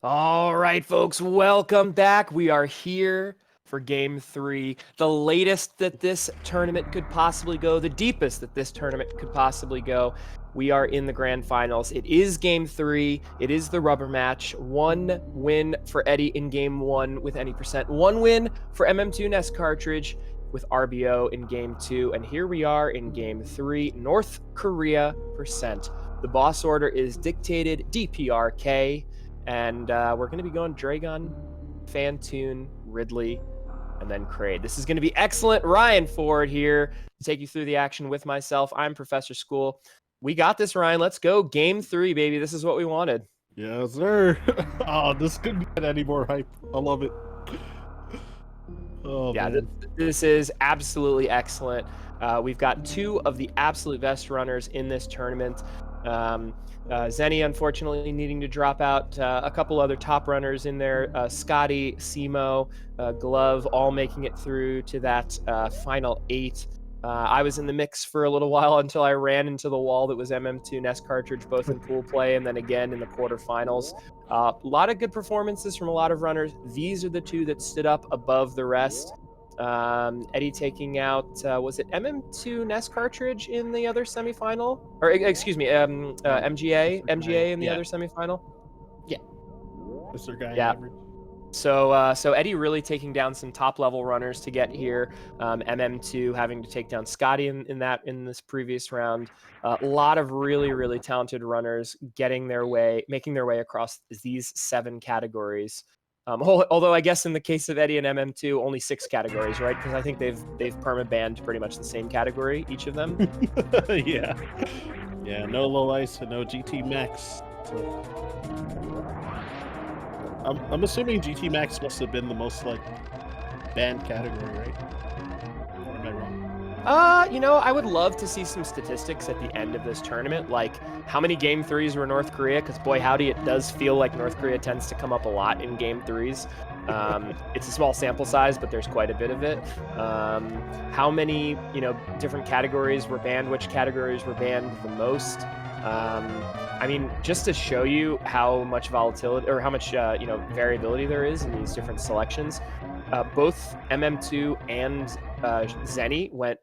All right, folks, welcome back. We are here for game 3, the latest that this tournament could possibly go, the deepest that this tournament could possibly go. We are in the grand finals. It is game 3. It is the rubber match. 1 win for Eddie in game 1 with any percent. 1 win for mm2nescartridge with RBO in game 2. And here we are in game 3, North Korea percent. The boss order is dictated DPRK. And we're going to be going Draon, Fantune, Ridley, and then Kraid. This is going to be excellent. Ryan Ford here to take you through the action with myself. I'm Professor School. We got this, Ryan. Let's go. Game 3, baby. This is what we wanted. Yes, sir. Oh, this couldn't get any more hype. I love it. Oh, yeah, this is absolutely excellent. We've got 2 of the absolute best runners in this tournament. Zenny, unfortunately, needing to drop out. A couple other top runners in there. Scotty, Simo, Glove, all making it through to that final 8. I was in the mix for a little while until I ran into the wall that was mm2nescartridge, both in pool play and then again in the quarterfinals. A lot of good performances from a lot of runners. These are the 2 that stood up above the rest. Eddie taking out, was it mm2nescartridge in the other semifinal? Or, excuse me, MGA in the other semifinal? Yeah. Mr. Guy yeah. Average. So Eddie really taking down some top-level runners to get here. MM2 having to take down Scotty in this previous round. A lot of really, really talented runners making their way across these 7 categories. Although I guess in the case of Eddie and MM2, only 6 categories, right? Because I think they've perma-banned pretty much the same category, each of them. Yeah. Yeah, no low ice and no GT Max. So... I'm assuming GT Max must have been the most, banned category, right? Or am I wrong? I would love to see some statistics at the end of this tournament, like how many game 3s were North Korea, because boy howdy, it does feel like North Korea tends to come up a lot in game 3s. It's a small sample size, but there's quite a bit of it. How many, different categories were banned, which categories were banned the most? I mean, just to show you how much volatility or how much variability there is in these different selections, both MM2 and Zenny went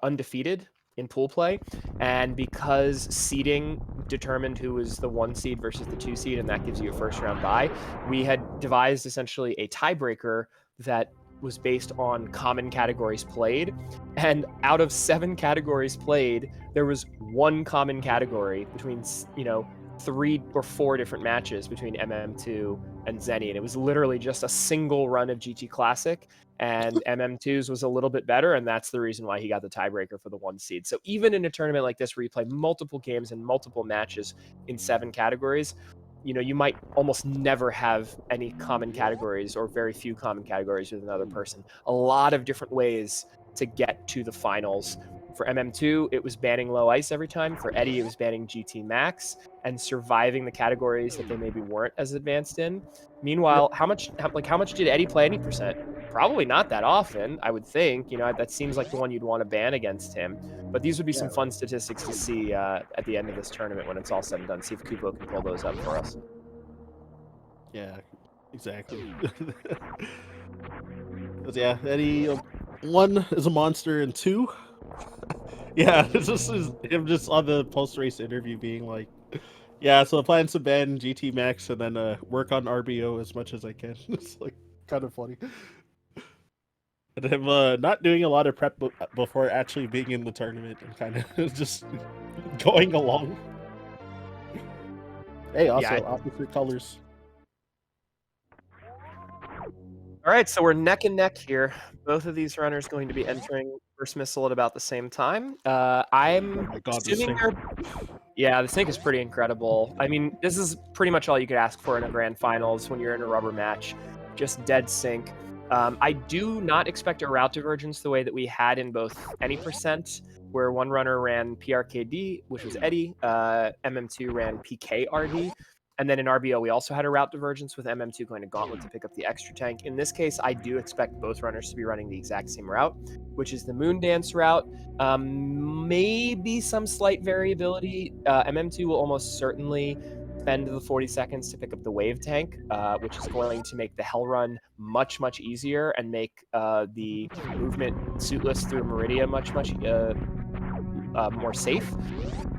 undefeated in pool play, and because seeding determined who was the 1 seed versus the 2 seed, and that gives you a first round bye, we had devised essentially a tiebreaker that was based on common categories played, and out of 7 categories played, there was 1 common category between 3 or 4 different matches between MM2 and Zenny, and it was literally just a single run of GT Classic, and MM2's was a little bit better, and that's the reason why he got the tiebreaker for the 1 seed. So even in a tournament like this where you play multiple games and multiple matches in 7 categories, you might almost never have any common categories or very few common categories with another person. A lot of different ways to get to the finals. For MM2, it was banning low ice every time. For Eddie, it was banning GT Max and surviving the categories that they maybe weren't as advanced in. Meanwhile, how much did Eddie play any percent? Probably not that often, I would think. That seems like the one you'd want to ban against him. But these would be some fun statistics to see at the end of this tournament when it's all said and done. See if Kupo can pull those up for us. Yeah, exactly. Yeah, Eddie, 1 is a monster, and 2... Yeah, this is him just on the post-race interview being like, yeah, so I plan to ban GT Max and then work on RBO as much as I can. It's kind of funny. And him not doing a lot of prep before actually being in the tournament and kind of just going along. Hey, also, opposite colors. All right, so we're neck and neck here. Both of these runners going to be entering first missile at about the same time. I'm assuming the sync is pretty incredible. I mean, this is pretty much all you could ask for in a grand finals when you're in a rubber match. Just dead sync. I do not expect a route divergence the way that we had in both any percent, where 1 runner ran PRKD, which was Eddie, MM2 ran PKRD. And then in RBO, we also had a route divergence with MM2 going to Gauntlet to pick up the extra tank. In this case, I do expect both runners to be running the exact same route, which is the Moon Dance route. Maybe some slight variability. MM2 will almost certainly spend the 40 seconds to pick up the wave tank, which is going to make the hell run much, much easier and make the movement suitless through Meridia much, much more safe.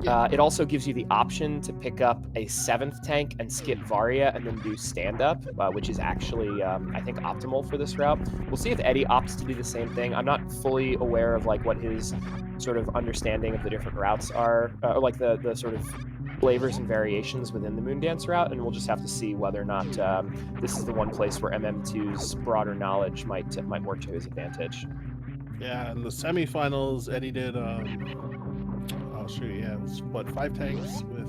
It also gives you the option to pick up a 7th tank and skip Varia and then do stand-up, which is actually, I think, optimal for this route. We'll see if Eddie opts to do the same thing. I'm not fully aware of like what his sort of understanding of the different routes are, or like the sort of flavors and variations within the Moondance route, and we'll just have to see whether or not this is the one place where MM2's broader knowledge might work to his advantage. Yeah, in the semifinals, Eddie did. Shoot, yeah, it was what, 5 tanks with.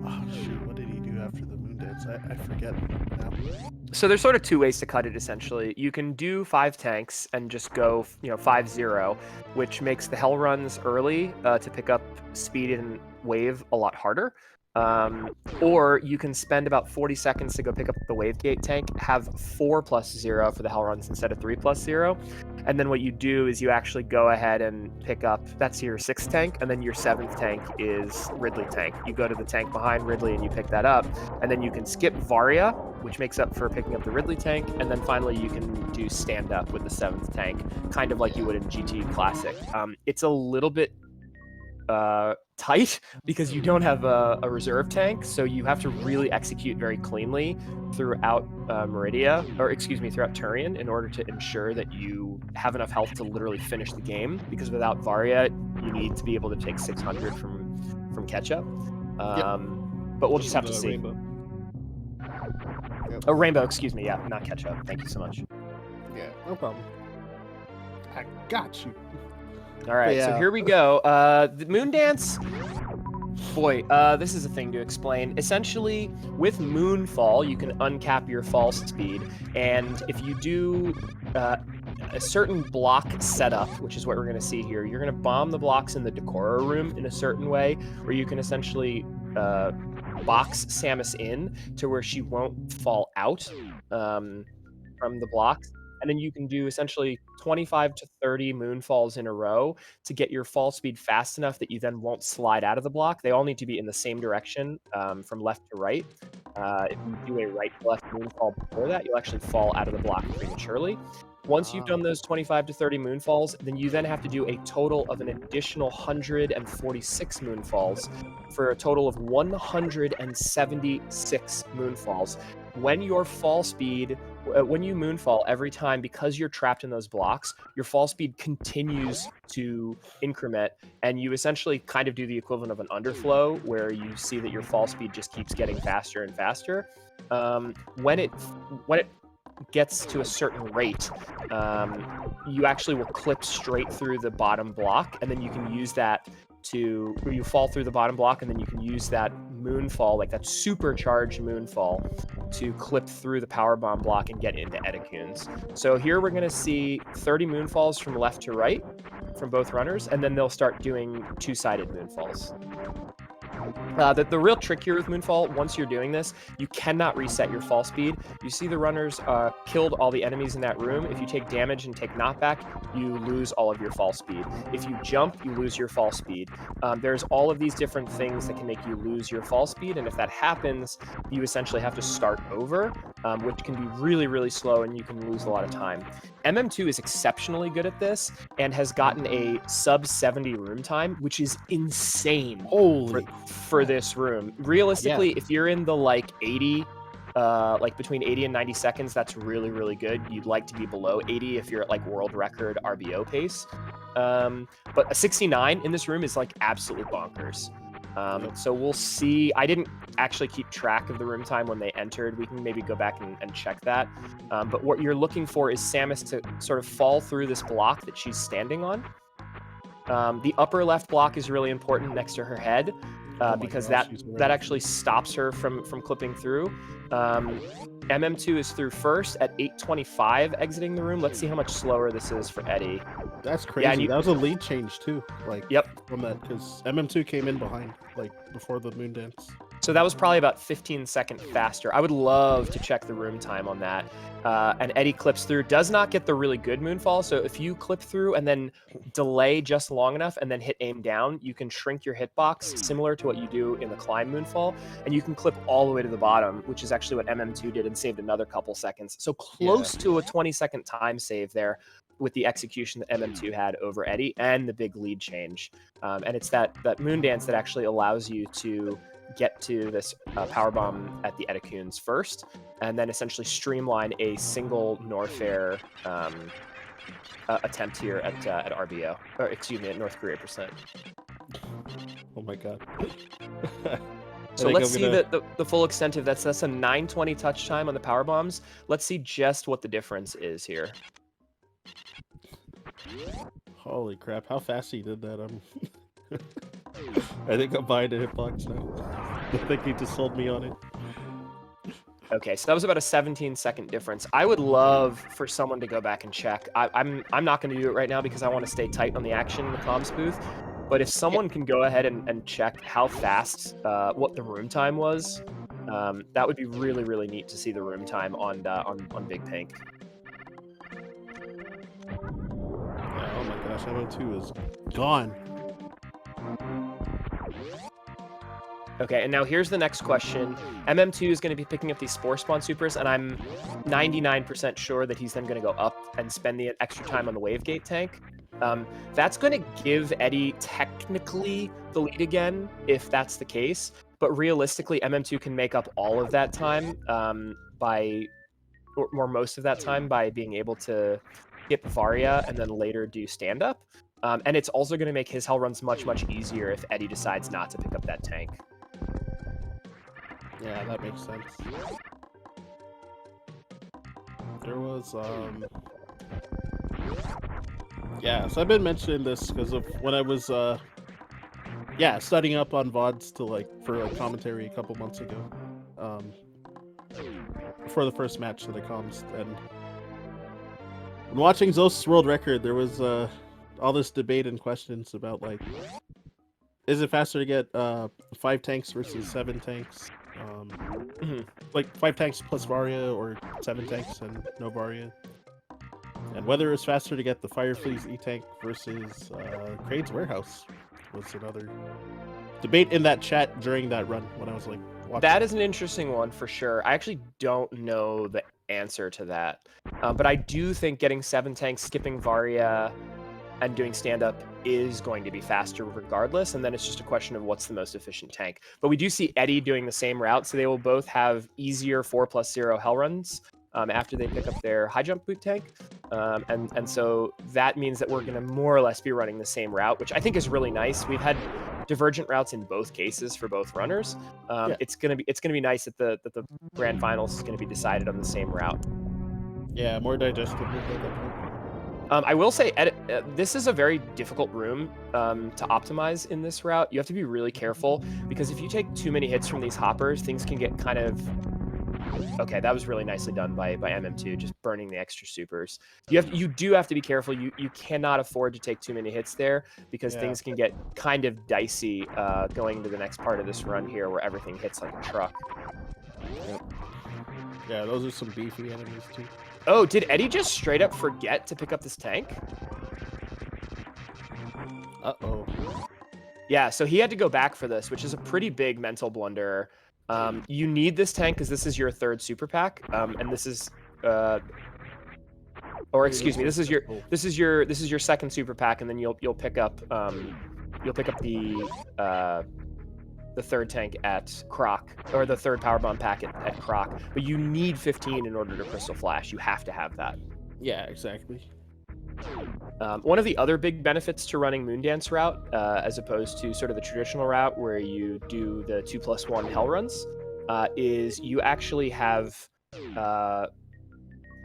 Oh shoot, what did he do after the Moondance? I forget now. So there's sort of 2 ways to cut it, essentially. You can do 5 tanks and just go, 5-0, which makes the hell runs early to pick up speed and wave a lot harder. Or you can spend about 40 seconds to go pick up the wave gate tank, have 4+0 for the hell runs instead of 3+0. And then what you do is you actually go ahead and pick up, that's your 6th tank, and then your 7th tank is Ridley tank. You go to the tank behind Ridley and you pick that up, and then you can skip Varia, which makes up for picking up the Ridley tank, and then finally you can do stand up with the 7th tank, kind of like you would in GT Classic. It's a little bit tight because you don't have a reserve tank, so you have to really execute very cleanly throughout throughout Turian in order to ensure that you have enough health to literally finish the game, because without Varia you need to be able to take 600 from Ketchup. But we'll just have to see. Rainbow. Oh, Rainbow, excuse me, yeah, not Ketchup. Thank you so much. Yeah, no problem. I got you. All right, so here we go. The Moondance, boy, this is a thing to explain. Essentially, with Moonfall, you can uncap your fall speed, and if you do a certain block setup, which is what we're going to see here, you're going to bomb the blocks in the Decora room in a certain way, where you can essentially box Samus in to where she won't fall out from the blocks. And then you can do essentially 25 to 30 moonfalls in a row to get your fall speed fast enough that you then won't slide out of the block. They all need to be in the same direction from left to right. If you do a right to left moonfall before that, you'll actually fall out of the block prematurely. Once you've done those 25 to 30 moonfalls, then you then have to do a total of an additional 146 moonfalls for a total of 176 moonfalls. When your fall speed, when you moonfall every time, because you're trapped in those blocks, your fall speed continues to increment, and you essentially kind of do the equivalent of an underflow, where you see that your fall speed just keeps getting faster and faster. When it gets to a certain rate, you actually will clip straight through the bottom block, and then you can use that to, or you fall through the bottom block, and then you can use that moonfall, like that supercharged moonfall, to clip through the power bomb block and get into Edecunes. So here we're going to see 30 moonfalls from left to right from both runners, and then they'll start doing two-sided moonfalls. The real trick here with Moonfall, once you're doing this, you cannot reset your fall speed. You see the runners killed all the enemies in that room. If you take damage and take knockback, you lose all of your fall speed. If you jump, you lose your fall speed. There's all of these different things that can make you lose your fall speed, and if that happens, you essentially have to start over, which can be really, really slow, and you can lose a lot of time. MM2 is exceptionally good at this and has gotten a sub 70 room time, which is insane. Holy for this room. Realistically, if you're in the like 80, like between 80 and 90 seconds, that's really, really good. You'd like to be below 80 if you're at like world record RBO pace. But a 69 in this room is like absolutely bonkers. So we'll see. I didn't actually keep track of the room time when they entered. We can maybe go back and check that. But what you're looking for is Samus to sort of fall through this block that she's standing on. The upper left block is really important next to her head, because that actually stops her from clipping through. MM2 is through first at 8:25 exiting the room. Let's see how much slower this is for Eddie. That's crazy. That was a lead change too. Like, yep, from that, because MM2 came in behind, like before the Moondance. So that was probably about 15-second faster. I would love to check the room time on that. And Eddie clips through, does not get the really good moonfall. So if you clip through and then delay just long enough and then hit aim down, you can shrink your hitbox similar to what you do in the climb moonfall. And you can clip all the way to the bottom, which is actually what MM2 did and saved another couple seconds. So close to a 20-second time save there with the execution that MM2 had over Eddie and the big lead change. And it's that moon dance that actually allows you to get to this power bomb at the Edecunes first, and then essentially streamline a single North Air attempt here at RBO, or excuse me, at North Korea percent. Oh my god. So let's see the full extent of that's a 920 touch time on the power bombs. Let's see just what the difference is here. Holy crap! How fast he did that! I think I'm buying a hitbox now. I think he just sold me on it. Okay, so that was about a 17-second difference. I would love for someone to go back and check. I'm not going to do it right now because I want to stay tight on the action in the comms booth. But if someone can go ahead and check how fast, what the room time was, that would be really, really neat to see the room time on Big Pink. Yeah, oh my gosh, MM2 is gone. Okay, and now here's the next question. MM2 is going to be picking up these Spore Spawn Supers, and I'm 99% sure that he's then going to go up and spend the extra time on the Wavegate tank. That's going to give Eddie technically the lead again, if that's the case. But realistically, MM2 can make up all of that time or most of that time by being able to skip Varia and then later do stand-up. And it's also going to make his hell runs much, much easier if Eddie decides not to pick up that tank. Yeah, that makes sense. There was, yeah, so I've been mentioning this because of when I was, studying up on VODs for commentary a couple months ago, for the first match that I comms, and when watching Zost's world record, there was, all this debate and questions about, is it faster to get, 5 tanks versus 7 tanks? 5 tanks plus Varia or 7 tanks and no Varia. And whether it's faster to get the Firefleas E-Tank versus Crane's Warehouse was another debate in that chat during that run when I was watching. That is an interesting one for sure. I actually don't know the answer to that. But I do think getting 7 tanks, skipping Varia, and doing stand-up is going to be faster regardless, and then it's just a question of what's the most efficient tank. But we do see Eddie doing the same route, so they will both have easier 4+0 hell runs after they pick up their high jump boot tank. And so that means that we're going to more or less be running the same route, which I think is really nice. We've had divergent routes in both cases for both runners. It's gonna be nice that the grand finals is going to be decided on the same route. Yeah, more digestible. I will say, this is a very difficult room to optimize in this route. You have to be really careful, because if you take too many hits from these hoppers, things can get kind of... Okay, that was really nicely done by MM2, just burning the extra supers. You do have to be careful. You cannot afford to take too many hits there, because things can get kind of dicey going into the next part of this run here, where everything hits like a truck. Yep. Yeah, those are some beefy enemies too. Oh, did Eddie just straight up forget to pick up this tank? Uh-oh. Yeah, so he had to go back for this, which is a pretty big mental blunder. You need this tank because this is your 3rd super pack, and this is, or excuse me, this is your 2nd super pack, and then you'll pick up the 3rd tank at Croc, or the 3rd power bomb pack at Croc. But you need 15 in order to Crystal Flash. You have to have that. Yeah, exactly. One of the other big benefits to running Moondance route, as opposed to sort of the traditional route where you do the 2+1 hell runs, is you actually have a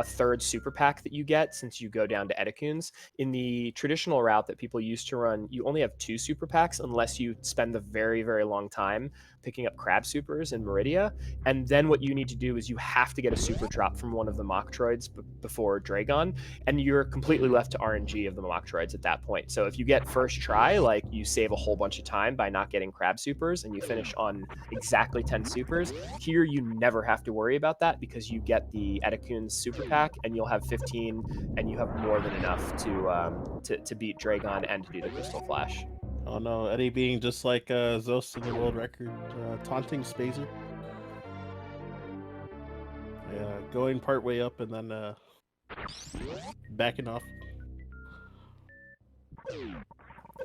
3rd super pack that you get since you go down to Edecunes. In the traditional route that people used to run, you only have 2 super packs unless you spend the very, very long time picking up crab supers in Meridia, and then what you need to do is you have to get a super drop from one of the Machtroids before Dragon, and you're completely left to RNG of the Machtroids at that point. So if you get first try, like, you save a whole bunch of time by not getting crab supers, and you finish on exactly 10 supers. Here you never have to worry about that because you get the Etekun's super pack, and you'll have 15, and you have more than enough to beat Dragon and to do the Crystal Flash. Oh no, Eddie being just like Zos in the world record, taunting Spazer. Yeah, going part way up and then backing off.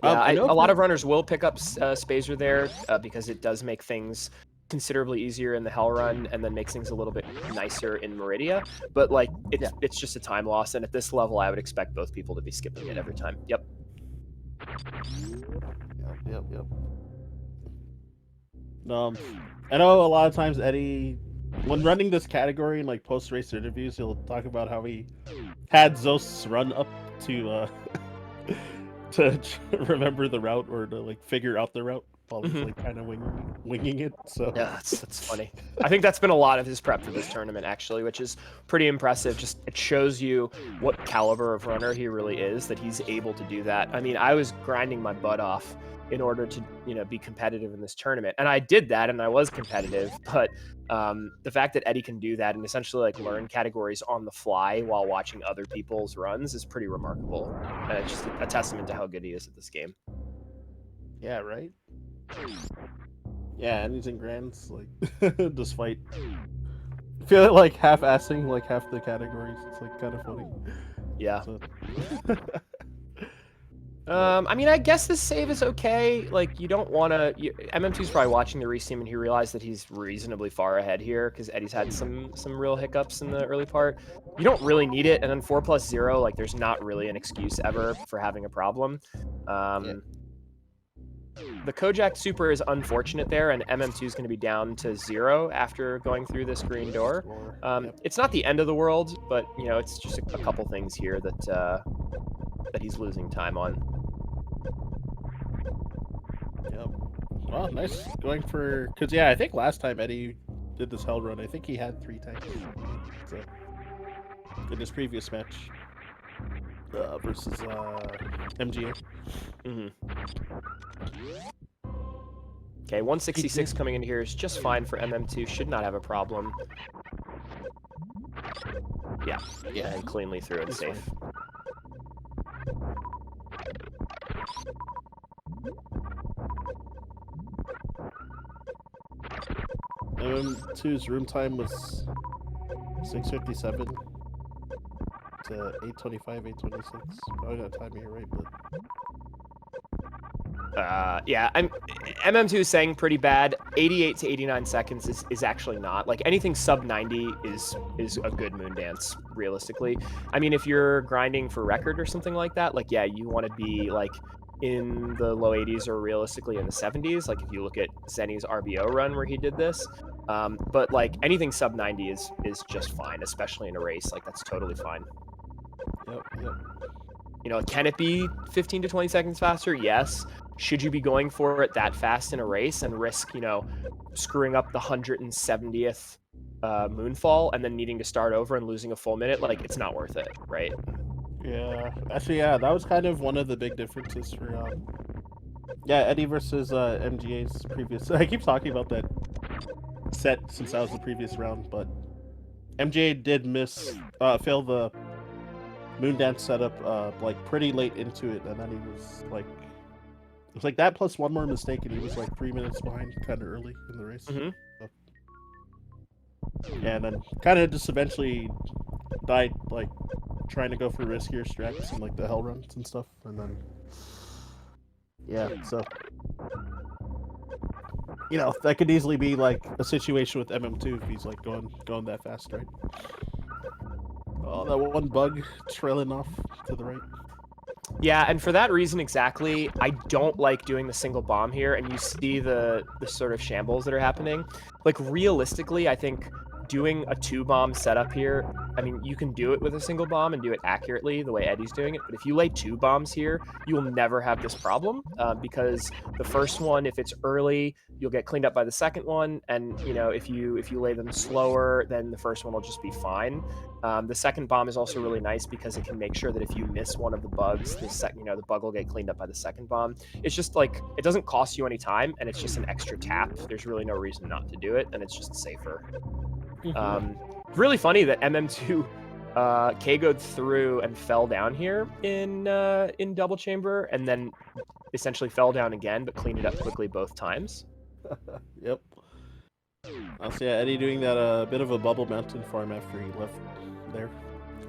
Yeah, a lot of runners will pick up Spazer there because it does make things considerably easier in the Hell Run, and then makes things a little bit nicer in Meridia. But like, it's just a time loss, and at this level, I would expect both people to be skipping it every time. Yep. Yep. I know a lot of times Eddie, when running this category in like post-race interviews, he'll talk about how he had Zos run up to to remember the route or to like figure out the route while he's like kind of winging it. So yeah, that's funny. I think that's been a lot of his prep for this tournament, actually, which is pretty impressive. Just it shows you what caliber of runner he really is, that he's able to do that. I mean, I was grinding my butt off in order to, you know, be competitive in this tournament, and I did that, and I was competitive. But the fact that Eddie can do that and essentially like learn categories on the fly while watching other people's runs is pretty remarkable. And it's just a testament to how good he is at this game. Yeah, right. Yeah, and he's in grands, like, despite I feel like half-assing like half the categories. It's like kind of funny. Yeah. So... I mean, I guess this save is okay. Like, you don't want to... MM2's probably watching the resteam, and he realized that he's reasonably far ahead here, because Eddie's had some real hiccups in the early part. You don't really need it, and then 4+0, like, there's not really an excuse ever for having a problem. The Kojak super is unfortunate there, and MM2 is going to be down to 0 after going through this green door. It's not the end of the world, but, you know, it's just a couple things here that he's losing time on. Yep. Well, nice going for... Because, yeah, I think last time Eddie did this Hell Run, I think he had 3 tanks. So, in his previous match versus MGA. Okay, 166 coming in here is just fine for MM2. Should not have a problem. Yeah, and cleanly through and safe. MM2's room time was 6:57 to 8:25, 8:26. Probably not timing it right, but... yeah, MM2 is saying pretty bad. 88 to 89 seconds is actually not. Like, anything sub 90 is a good moon dance, realistically. I mean, if you're grinding for record or something like that, like, yeah, you want to be, like, in the low 80s or realistically in the 70s. Like, if you look at Zenny's RBO run where he did this. But, like, anything sub 90 is just fine, especially in a race. Like, that's totally fine. Yep. You know, can it be 15 to 20 seconds faster? Yes. Should you be going for it that fast in a race and risk, you know, screwing up the 170th moonfall and then needing to start over and losing a full minute? Like, it's not worth it, right? Yeah. Actually, yeah, that was kind of one of the big differences for, Eddie versus MGA's previous... I keep talking about that set since that was the previous round, but MGA did fail the Moondance setup like pretty late into it, and then he was like... It was like that plus one more mistake, and he was like 3 minutes behind kind of early in the race. So, yeah, and then kind of just eventually died, like, trying to go for riskier strats and like the Hell Runs and stuff, and then... Yeah, so... You know, that could easily be like a situation with MM2 if he's like going that fast, right? Oh, that one bug trailing off to the right. Yeah, and for that reason exactly, I don't like doing the single bomb here, and you see the sort of shambles that are happening. Like, realistically, I think doing a 2-bomb setup here, I mean, you can do it with a single bomb and do it accurately the way Eddie's doing it, but if you lay 2 bombs here, you will never have this problem, because the first one, if it's early, you'll get cleaned up by the second one, and you know, if you lay them slower, then the first one will just be fine. The second bomb is also really nice because it can make sure that if you miss one of the bugs, the bug will get cleaned up by the second bomb. It's just like, it doesn't cost you any time, and it's just an extra tap. There's really no reason not to do it, and it's just safer. Really funny that MM2 KO'd through and fell down here in double chamber, and then essentially fell down again, but cleaned it up quickly both times. Yep. Also, yeah, Eddie doing that bit of a bubble mountain farm after he left there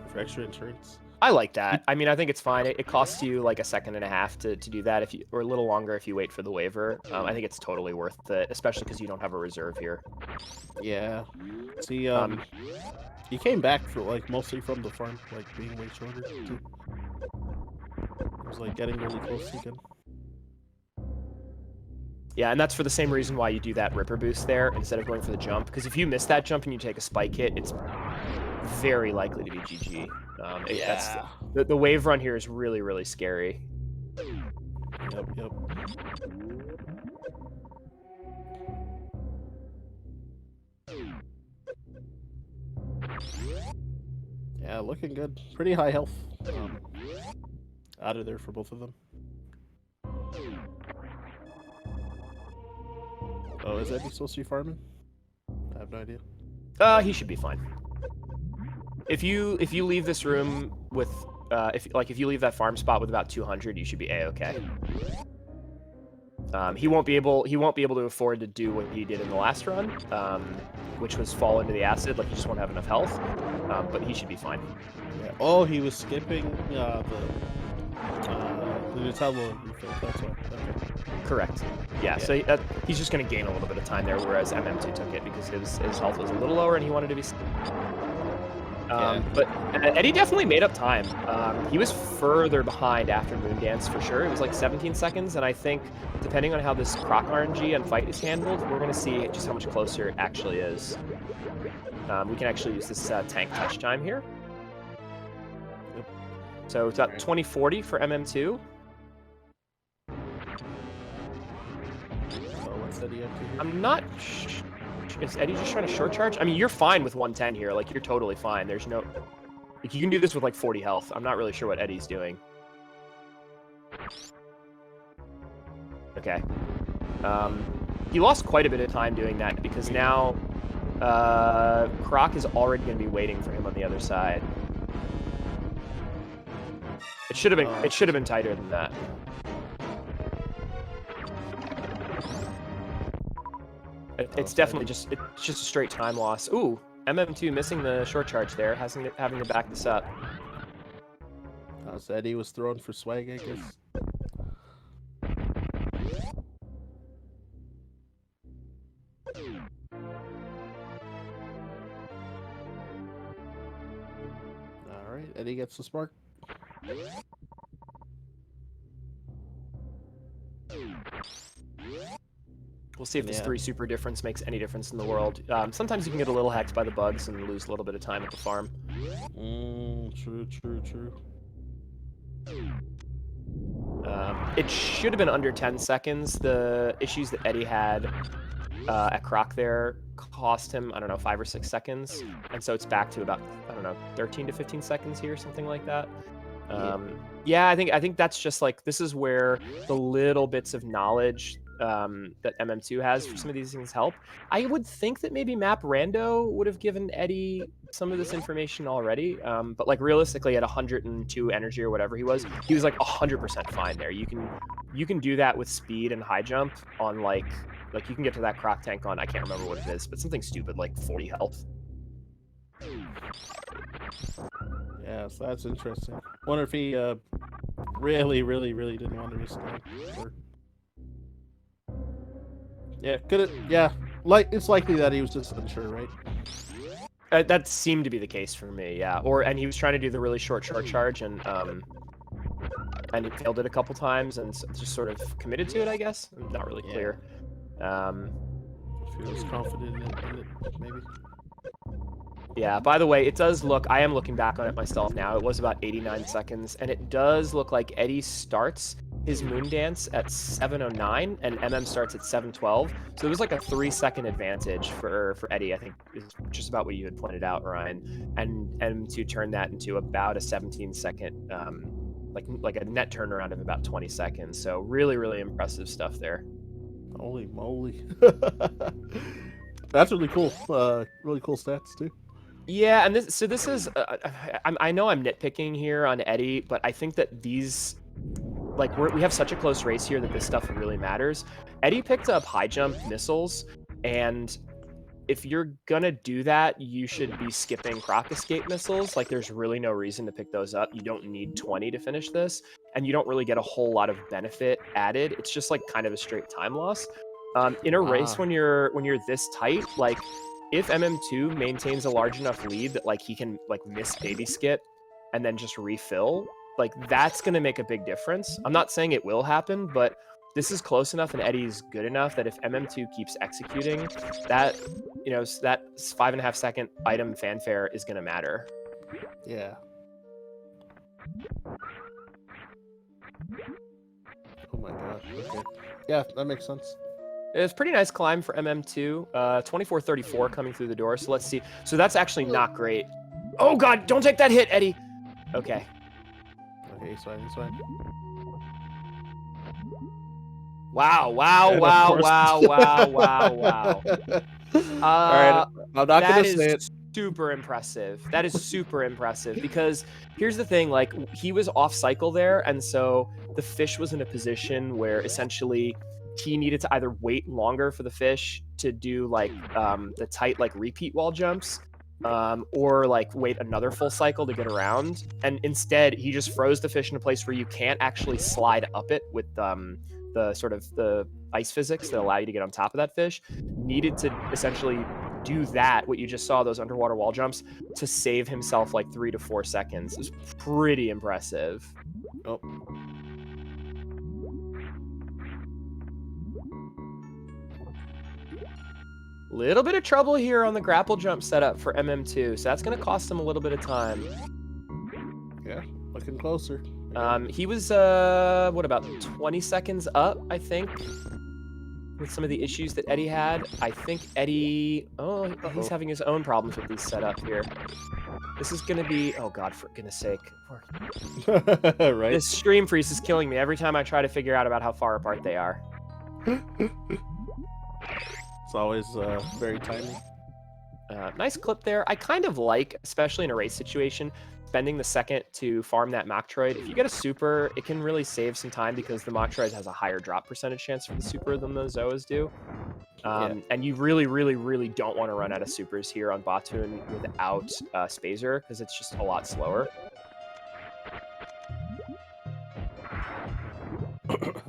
for extra insurance. I like that. I mean, I think it's fine. It costs you like a second and a half to do that, or a little longer if you wait for the waiver. I think it's totally worth it, especially because you don't have a reserve here. Yeah. See, he came back for like mostly from the farm, like being way shorter too. It was like getting really close again. Yeah, and that's for the same reason why you do that Ripper boost there instead of going for the jump. Because if you miss that jump and you take a spike hit, it's very likely to be GG. Yeah. The wave run here is really, really scary. Yep. Yeah, looking good. Pretty high health out of there for both of them. Oh, is Eddie supposed to be farming? I have no idea. He should be fine. If you leave this room with if you leave that farm spot with about 200, you should be a-okay. He won't be able to afford to do what he did in the last run, which was fall into the acid. Like, he just won't have enough health. But he should be fine. Yeah. Oh, he was skipping the Nutella refill. That's why. Okay. Correct. Yeah. So he's just going to gain a little bit of time there, whereas MM2 took it because his health was a little lower and he wanted to be. But Eddie definitely made up time. He was further behind after Moondance for sure. It was like 17 seconds, and I think depending on how this Croc RNG and fight is handled, we're going to see just how much closer it actually is. We can actually use this tank touch time here. So it's about 2040 for MM2. What's Eddie up to here? I'm not. Is Eddie just trying to short charge? I mean, you're fine with 110 here. Like, you're totally fine. There's no. Like, you can do this with like 40 health. I'm not really sure what Eddie's doing. Okay. He lost quite a bit of time doing that because now Croc is already going to be waiting for him on the other side. It should have been. It should have been tighter than that. It's definitely just a straight time loss. Ooh, MM2 missing the short charge there, having to back this up. So Eddie was thrown for swag, I guess. All right, Eddie gets the spark. We'll see if this 3 super difference makes any difference in the world. Sometimes you can get a little hexed by the bugs and lose a little bit of time at the farm. True. It should have been under 10 seconds. The issues that Eddie had at Croc there cost him, I don't know, 5 or 6 seconds. And so it's back to about, I don't know, 13 to 15 seconds here, something like that. Yeah, I think that's just like, this is where the little bits of knowledge that MM2 has for some of these things help. I would think that maybe Map Rando would have given Eddie some of this information already, but like realistically at 102 energy or whatever he was like 100% fine there. You can do that with speed and high jump on like you can get to that Croc tank on, I can't remember what it is, but something stupid like 40 health. Yeah, so that's interesting. Wonder if he really didn't want to risk it. Or... Yeah, it's likely that he was just unsure, right? That seemed to be the case for me, yeah. And he was trying to do the really short charge, and he failed it a couple times, and just sort of committed to it, I guess. Not really clear. If he was confident in it, maybe. Yeah, by the way, it does look, I am looking back on it myself now, it was about 89 seconds, and it does look like Eddie starts his moon dance at 7:09, and MM starts at 7:12, so it was like a 3-second advantage for Eddie, I think, is just about what you had pointed out, Ryan, and M2 turned that into about a 17-second, like a net turnaround of about 20 seconds, so really, really impressive stuff there. Holy moly. That's really cool. Really cool stats, too. Yeah, and this is I know I'm nitpicking here on Eddie, but I think that these like we have such a close race here that this stuff really matters. Eddie picked up high jump missiles, and if you're gonna do that, you should be skipping croc escape missiles. Like there's really no reason to pick those up. You don't need 20 to finish this, and you don't really get a whole lot of benefit added. It's just like kind of a straight time loss. In a race when you're this tight, like if MM2 maintains a large enough lead that like he can like miss baby skip and then just refill, like that's going to make a big difference. I'm not saying it will happen, but this is close enough and Eddie's good enough that if MM2 keeps executing, that, you know, that 5.5 second item fanfare is going to matter. Yeah. Oh my gosh. Okay. Yeah, that makes sense. It was a pretty nice climb for MM2. 24:34 coming through the door. So let's see. So that's actually not great. Oh God! Don't take that hit, Eddie. Okay. Okay, he's fine. He's fine. Wow! Wow! Wow! Wow! Wow! Wow! Wow! All right, I'm not gonna say it. Super impressive. That is super impressive because here's the thing: like he was off cycle there, and so the fish was in a position where essentially he needed to either wait longer for the fish to do like the tight like repeat wall jumps, or like wait another full cycle to get around. And instead, he just froze the fish in a place where you can't actually slide up it with the sort of the ice physics that allow you to get on top of that fish. Needed to essentially do that, what you just saw, those underwater wall jumps, to save himself like 3 to 4 seconds. It's pretty impressive. Oh. Little bit of trouble here on the grapple jump setup for MM2, so that's going to cost him a little bit of time. Yeah, looking closer. He was, what, about 20 seconds up, I think, with some of the issues that Eddie had. I think Eddie, he's having his own problems with these setup here. This is going to be, oh God, for goodness sake. Right? This stream freeze is killing me every time I try to figure out about how far apart they are. It's always very tiny. Nice clip there. I kind of like, especially in a race situation, spending the second to farm that Metroid. If you get a super, it can really save some time because the Metroid has a higher drop percentage chance for the super than the Zoas do. And you really, really, really don't want to run out of supers here on Batoon without Spazer because it's just a lot slower.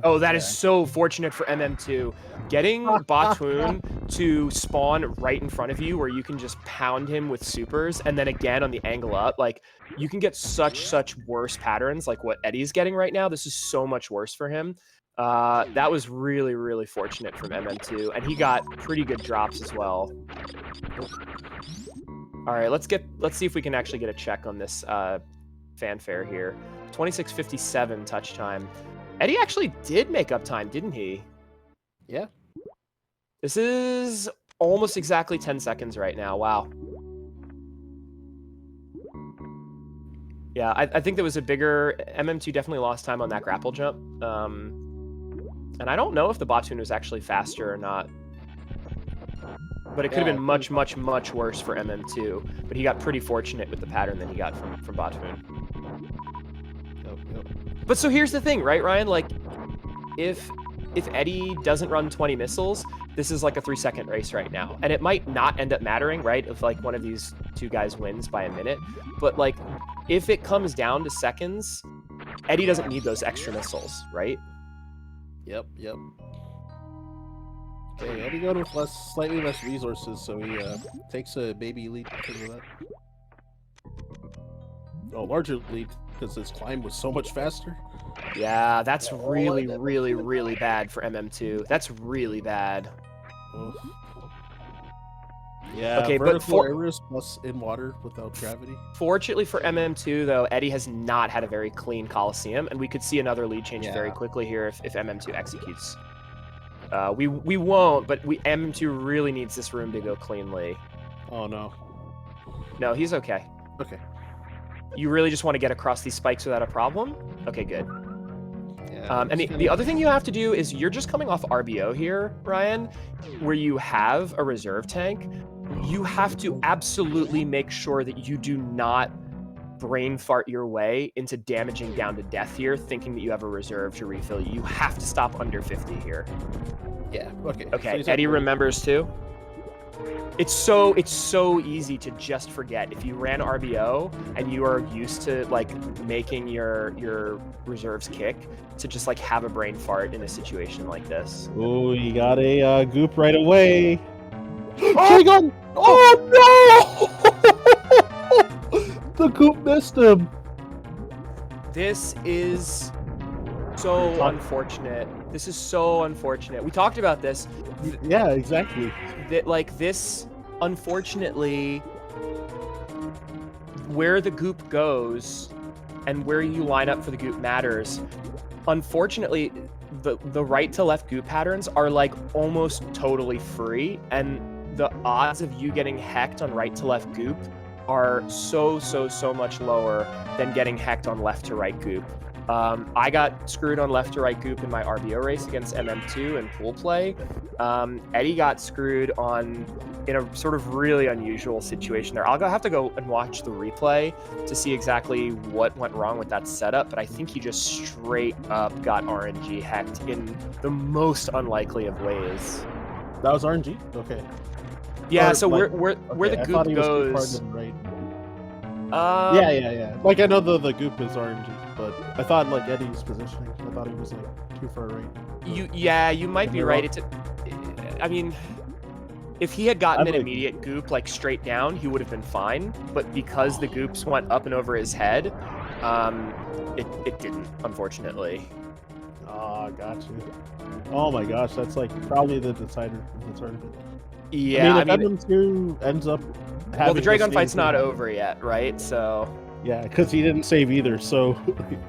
Oh, that is so fortunate for MM2. Getting Batoon to spawn right in front of you where you can just pound him with supers, and then again on the angle up, like, you can get such worse patterns like what Eddie's getting right now. This is so much worse for him. That was really, really fortunate from MM2, and he got pretty good drops as well. All right, let's see if we can actually get a check on this fanfare here. 26:57 touch time. Eddie actually did make up time, didn't he? Yeah. This is almost exactly 10 seconds right now. Wow. Yeah, I think there was a bigger... MM2 definitely lost time on that grapple jump. And I don't know if the Batoon was actually faster or not. But it could have been much worse for MM2. But he got pretty fortunate with the pattern that he got from Batoon. Yep. But so here's the thing, right, Ryan? Like, if Eddie doesn't run 20 missiles, this is like a 3-second race right now. And it might not end up mattering, right, if like one of these two guys wins by a minute. But like, if it comes down to seconds, Eddie doesn't need those extra missiles, right? Yep. Okay, Eddie got with slightly less resources, so he takes a baby lead because of that. Oh, larger lead because his climb was so much faster. Yeah, that's really, really, really bad for MM2. That's really bad. Yeah, Okay, but vertical errors plus in water without gravity. fortunately for MM2, though, Eddie has not had a very clean Coliseum, and we could see another lead change very quickly here if MM2 executes. We won't, but MM2 really needs this room to go cleanly. Oh, no. No, he's okay. Okay. You really just want to get across these spikes without a problem? Okay, good. Yeah, And the other thing you have to do is you're just coming off RBO here, Ryan, where you have a reserve tank. You have to absolutely make sure that you do not brain fart your way into damaging down to death here, thinking that you have a reserve to refill. You have to stop under 50 here. Yeah, okay. Okay, so Eddie remembers too. It's so easy to just forget. If you ran RBO and you are used to like making your reserves kick, to just like have a brain fart in a situation like this. Oh, you got a goop right away. Oh, oh no! The goop missed him. This is so unfortunate. This is so unfortunate. We talked about this. Yeah, exactly. That like this, unfortunately, where the goop goes and where you line up for the goop matters. Unfortunately, the right to left goop patterns are like almost totally free, and the odds of you getting hecked on right to left goop are so much lower than getting hecked on left to right goop. I got screwed on left to right goop in my RBO race against MM2 in pool play. Eddie got screwed in a sort of really unusual situation there. I'll have to go and watch the replay to see exactly what went wrong with that setup, but I think he just straight up got RNG hacked in the most unlikely of ways. That was RNG? Okay. Yeah, or, so like, where the goop goes. Right. Yeah. Like I know the goop is RNG, but I thought like Eddie's positioning. I thought he was like too far right. You might be right. I mean, if he had gotten an immediate goop like straight down, he would have been fine. But because the goops went up and over his head, it didn't, unfortunately. Oh, gotcha. Oh my gosh, that's like probably the decider of the tournament. Yeah, I mean, if MM2 ends up well, the Dragon fight's not over yet, right? So yeah, because he didn't save either. So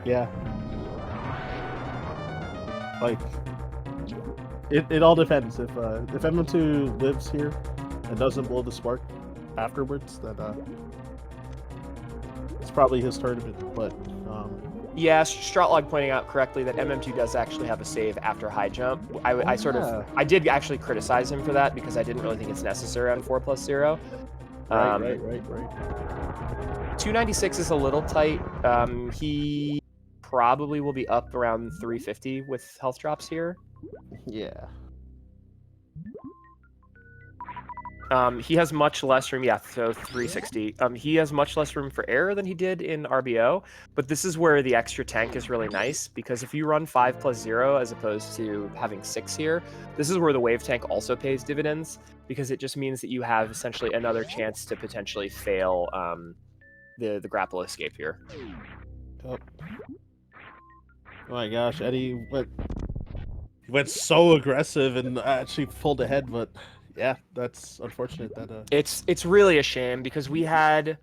yeah, like it all depends. If MM2 lives here and doesn't blow the spark afterwards, then it's probably his tournament. But yeah, Stroutlog pointing out correctly that MM2 does actually have a save after high jump. I did actually criticize him for that because I didn't really think it's necessary on 4+0. Right. 296 is a little tight. He probably will be up around 350 with health drops here. Yeah. He has much less room, yeah, so 360. He has much less room for error than he did in RBO, but this is where the extra tank is really nice, because if you run 5+0 as opposed to having 6 here, this is where the wave tank also pays dividends, because it just means that you have essentially another chance to potentially fail the grapple escape here. Oh my gosh, Eddie went so aggressive and actually pulled ahead, but yeah, that's unfortunate. That it's really a shame, because we had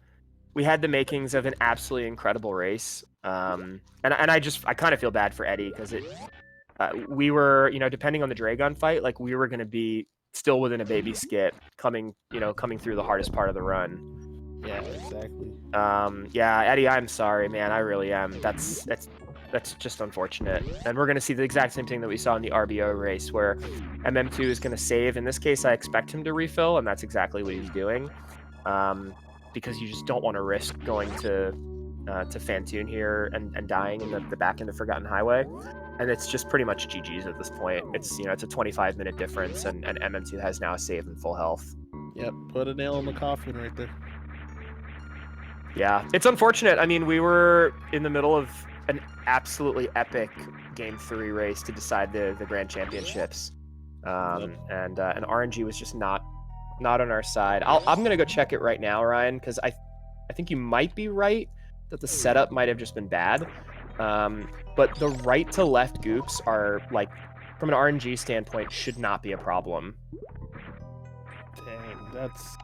the makings of an absolutely incredible race, and I kind of feel bad for Eddie, because we were, depending on the Dragon fight, like we were going to be still within a baby skip coming through the hardest part of the run. Yeah, exactly. Yeah, Eddie, I'm sorry, man. I really am. That's just unfortunate. And we're going to see the exact same thing that we saw in the RBO race, where MM2 is going to save. In this case, I expect him to refill, and that's exactly what he's doing. Because you just don't want to risk going to Fantoon here and dying in the back end of Forgotten Highway. And it's just pretty much GG's at this point. It's it's a 25-minute difference, and MM2 has now a save in full health. Yep, put a nail in the coffin right there. Yeah, it's unfortunate. I mean, we were in the middle of an absolutely epic Game 3 race to decide the Grand Championships, and RNG was just not on our side. I'm gonna go check it right now, Ryan, because I think you might be right that the setup might have just been bad, but the right to left goops are, like, from an RNG standpoint, should not be a problem. Dang, That's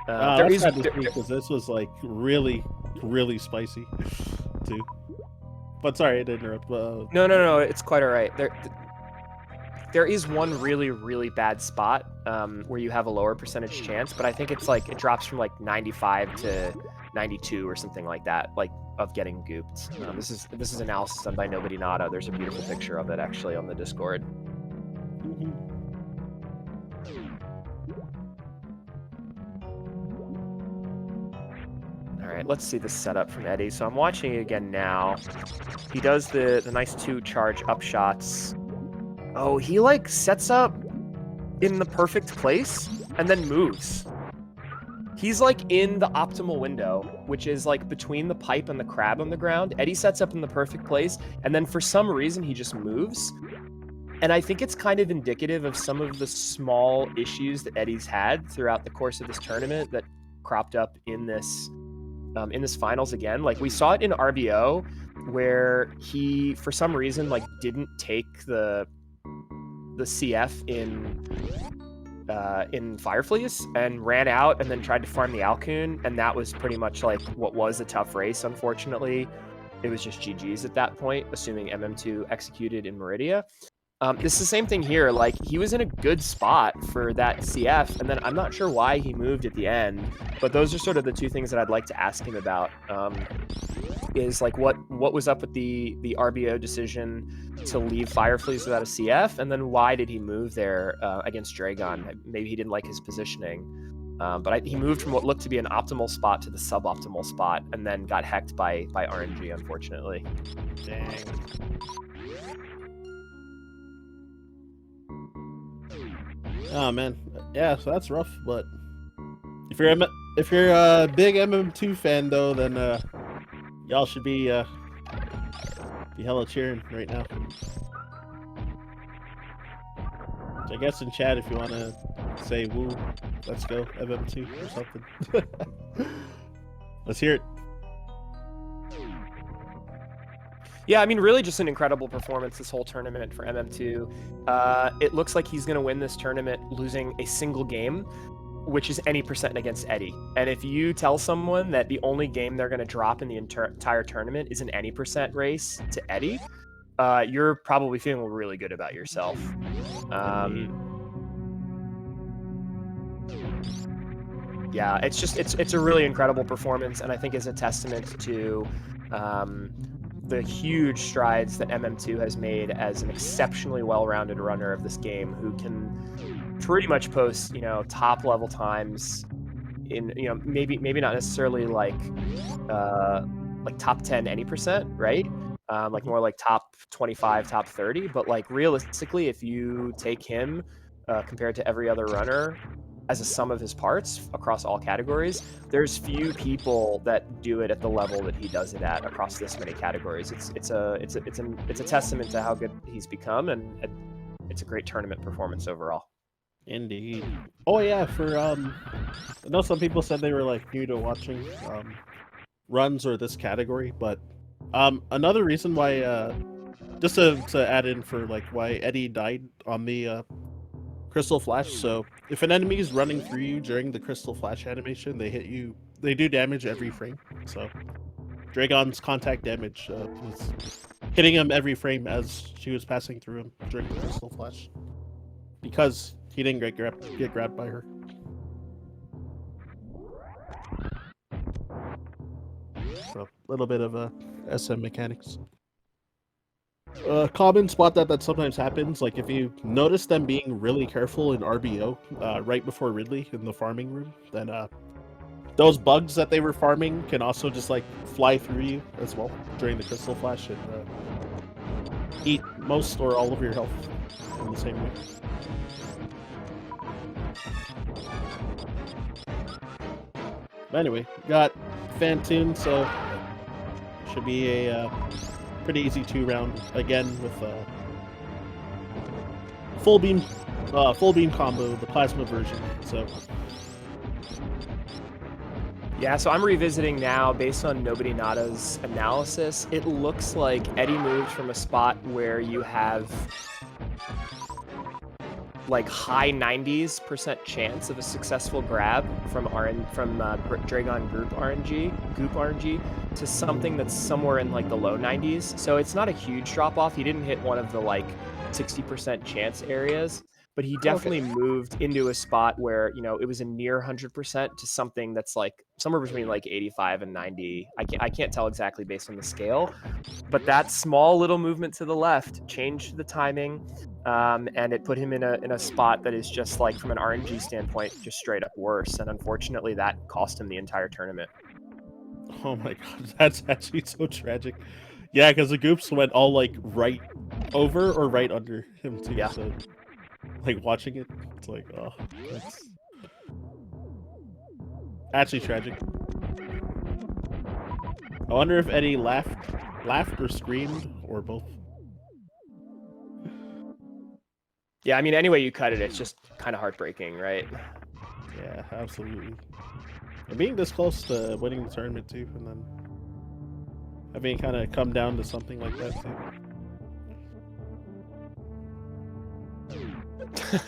There that's is sad to see because this was like really, really spicy too. But sorry, I did interrupt. no, it's quite all right. There is one really, really bad spot where you have a lower percentage chance, but I think it's like it drops from like 95 to 92 or something like that, like of getting gooped. This is analysis done by Nobody Nada. There's a beautiful picture of it actually on the Discord. All right, let's see the setup from Eddie. So I'm watching it again now. He does the nice 2 charge up shots. Oh, he like sets up in the perfect place and then moves. He's like in the optimal window, which is like between the pipe and the crab on the ground. Eddie sets up in the perfect place, and then for some reason he just moves. And I think it's kind of indicative of some of the small issues that Eddie's had throughout the course of this tournament that cropped up in this finals again. Like we saw it in RBO, where he for some reason like didn't take the CF in Fireflies and ran out and then tried to farm the Alcoon, and that was pretty much like what was a tough race. Unfortunately, it was just GG's at that point, assuming MM2 executed in Meridia. This is the same thing here. Like he was in a good spot for that CF, and then I'm not sure why he moved at the end. But those are sort of the 2 things that I'd like to ask him about. Is like what was up with the RBO decision to leave Fireflies without a CF, and then why did he move there against Dragon? Maybe he didn't like his positioning. But he moved from what looked to be an optimal spot to the suboptimal spot, and then got hecked by RNG, unfortunately. Dang. Oh man, yeah, so that's rough. But if you're a big MM2 fan though, then y'all should be hella cheering right now. So I guess in chat if you want to say woo, let's go MM2 or something. Let's hear it. Yeah, I mean, really just an incredible performance this whole tournament for MM2. It looks like he's going to win this tournament losing a single game, which is any percent against Eddie. And if you tell someone that the only game they're going to drop in the entire tournament is an any percent race to Eddie, you're probably feeling really good about yourself. Yeah, it's a really incredible performance, and I think is a testament to the huge strides that MM2 has made as an exceptionally well-rounded runner of this game, who can pretty much post, top level times in, maybe not necessarily like top 10 any percent, right? Like more like top 25, top 30, but like realistically, if you take him compared to every other runner as a sum of his parts across all categories, there's few people that do it at the level that he does it at across this many categories. It's a testament to how good he's become, and it's a great tournament performance overall. Indeed. Oh yeah, for I know some people said they were like new to watching runs or this category, but another reason why just to add in for like why Eddie died on the Crystal Flash. So if an enemy is running through you during the Crystal Flash animation, they hit you. They do damage every frame. So Dragon's contact damage was hitting him every frame as she was passing through him during the Crystal Flash, because he didn't get grabbed by her. So a little bit of SM mechanics. Common spot that sometimes happens, like if you notice them being really careful in RBO right before Ridley in the farming room, then those bugs that they were farming can also just like fly through you as well during the Crystal Flash and eat most or all of your health in the same way. But anyway, got Fantoon, so should be a pretty easy 2-round again with full beam combo, the plasma version. So yeah, so I'm revisiting now based on Nobody Nada's analysis. It looks like Eddie moved from a spot where you have like high 90s% chance of a successful grab from Dragon Goop RNG to something that's somewhere in like the low 90s. So it's not a huge drop off. He didn't hit one of the like 60% chance areas, but he definitely moved into a spot where, you know, it was a near 100% to something that's like somewhere between like 85 and 90. I can't tell exactly based on the scale, but that small little movement to the left changed the timing, and it put him in a spot that is just like, from an RNG standpoint, just straight up worse. And unfortunately, that cost him the entire tournament. Oh my god, that's actually so tragic. Yeah, because the goops went all like right over or right under him too. Yeah. So, like watching it, it's like, oh, that's actually tragic. I wonder if Eddie laughed or screamed or both. Yeah, I mean, any way you cut it, it's just kind of heartbreaking, right? Yeah, absolutely. And being this close to winning the tournament too, and then having kind of come down to something like that too.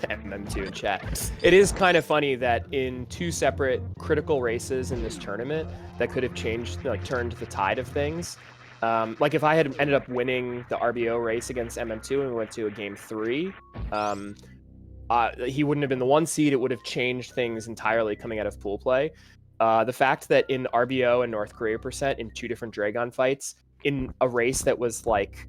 MM2 in chat. It is kind of funny that in two separate critical races in this tournament that could have changed, like turned the tide of things. Like if I had ended up winning the RBO race against MM2 and we went to a game 3, he wouldn't have been the 1 seed. It would have changed things entirely coming out of pool play. The fact that in RBO and North Korea percent in 2 different Dragon fights in a race that was like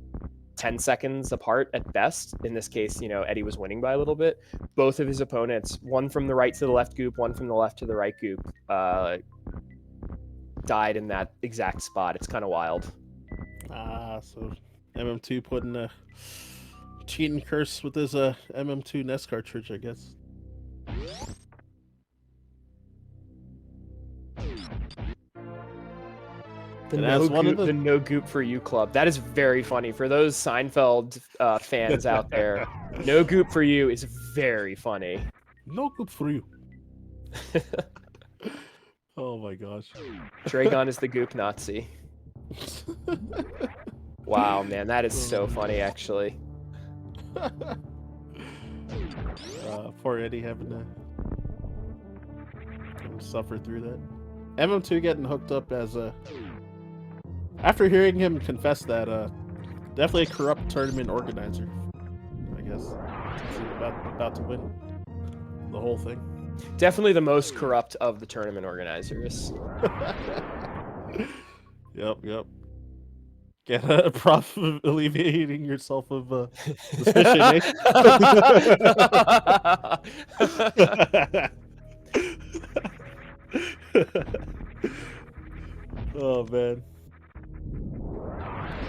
10 seconds apart at best, in this case, you know, Eddie was winning by a little bit. Both of his opponents, one from the right to the left goop, one from the left to the right goop, died in that exact spot. It's kind of wild. So MM2 putting a cheating curse with his mm2nes cartridge, I guess. The no goop for you club. That is very funny. For those Seinfeld fans out there, no goop for you is very funny. No goop for you. Oh my gosh. Dragon is the goop Nazi. Wow, man, that is so funny, actually. Poor Eddie having to suffer through that. MM2 getting hooked up as a... After hearing him confess that, definitely a corrupt tournament organizer, I guess. He's about to win the whole thing. Definitely the most corrupt of the tournament organizers. Yep. Get a prof of alleviating yourself of suspicion, eh? Oh man.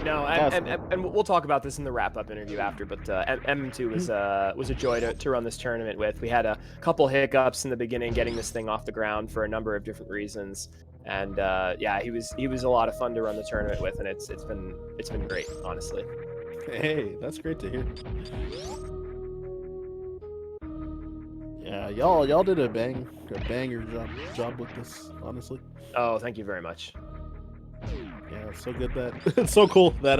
No, and we'll talk about this in the wrap-up interview after, but MM2 was a joy to run this tournament with. We had a couple hiccups in the beginning getting this thing off the ground for a number of different reasons, and yeah, he was a lot of fun to run the tournament with, and it's been great, honestly. Hey, that's great to hear. Yeah, y'all did a banger job with this, honestly. Oh, thank you very much. Yeah, it's so good that it's so cool that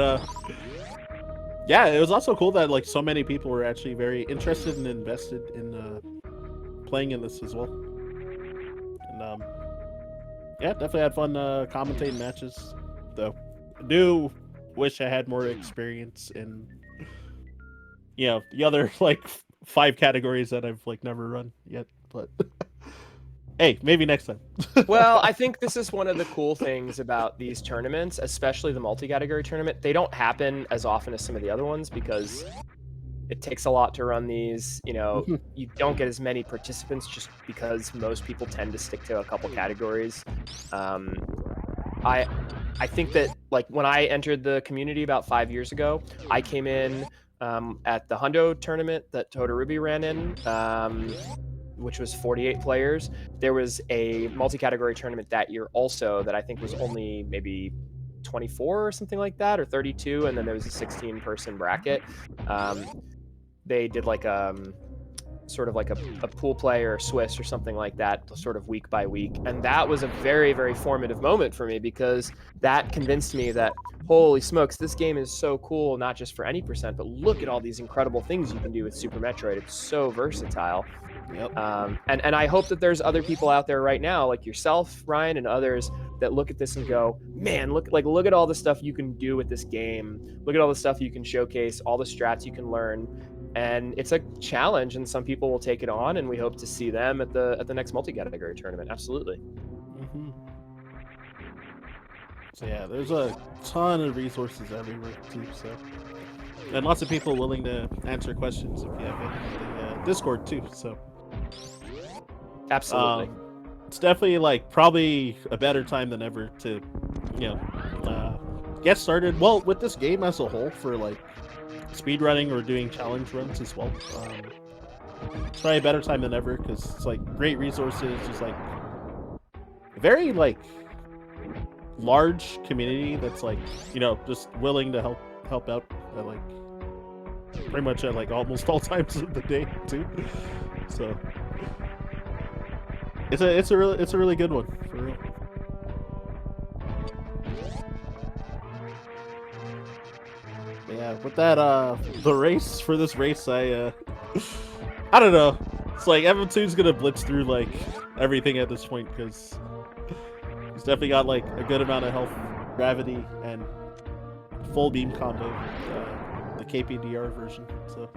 yeah, it was also cool that like so many people were actually very interested and invested in playing in this as well. And yeah, definitely had fun commentating matches, though. I do wish I had more experience in, you know, the other like 5 categories that I've like never run yet, but hey, maybe next time. Well, I think this is one of the cool things about these tournaments, especially the multi-category tournament. They don't happen as often as some of the other ones because it takes a lot to run these. You know, you don't get as many participants just because most people tend to stick to a couple categories. I think that like when I entered the community about 5 years ago, I came in at the Hundo tournament that Todoroki ran in, which was 48 players. There was a multi-category tournament that year also that I think was only maybe 24 or something like that, or 32, and then there was a 16-person bracket. They did like sort of like a pool play or a Swiss or something like that, sort of week by week. And that was a very, very formative moment for me, because that convinced me that, holy smokes, this game is so cool, not just for any percent, but look at all these incredible things you can do with Super Metroid. It's so versatile. Yep. And I hope that there's other people out there right now, like yourself, Ryan, and others, that look at this and go, man, look at all the stuff you can do with this game. Look at all the stuff you can showcase, all the strats you can learn. And it's a challenge, and some people will take it on, and we hope to see them at the next multi-category tournament. Absolutely. Mm-hmm. So yeah, there's a ton of resources everywhere too. So, and lots of people willing to answer questions if you have any in the Discord too. So, absolutely, it's definitely like probably a better time than ever to, get started. Well, with this game as a whole, for like speedrunning or doing challenge runs as well. It's probably a better time than ever, because it's like great resources, just like very like large community that's like, just willing to help out at like pretty much at like almost all times of the day too. So it's a really good one for real. Yeah, with that the race for this race, I don't know. It's like MM2's gonna blitz through like everything at this point, because he's definitely got like a good amount of health, gravity, and full beam combo, the KPDR version. So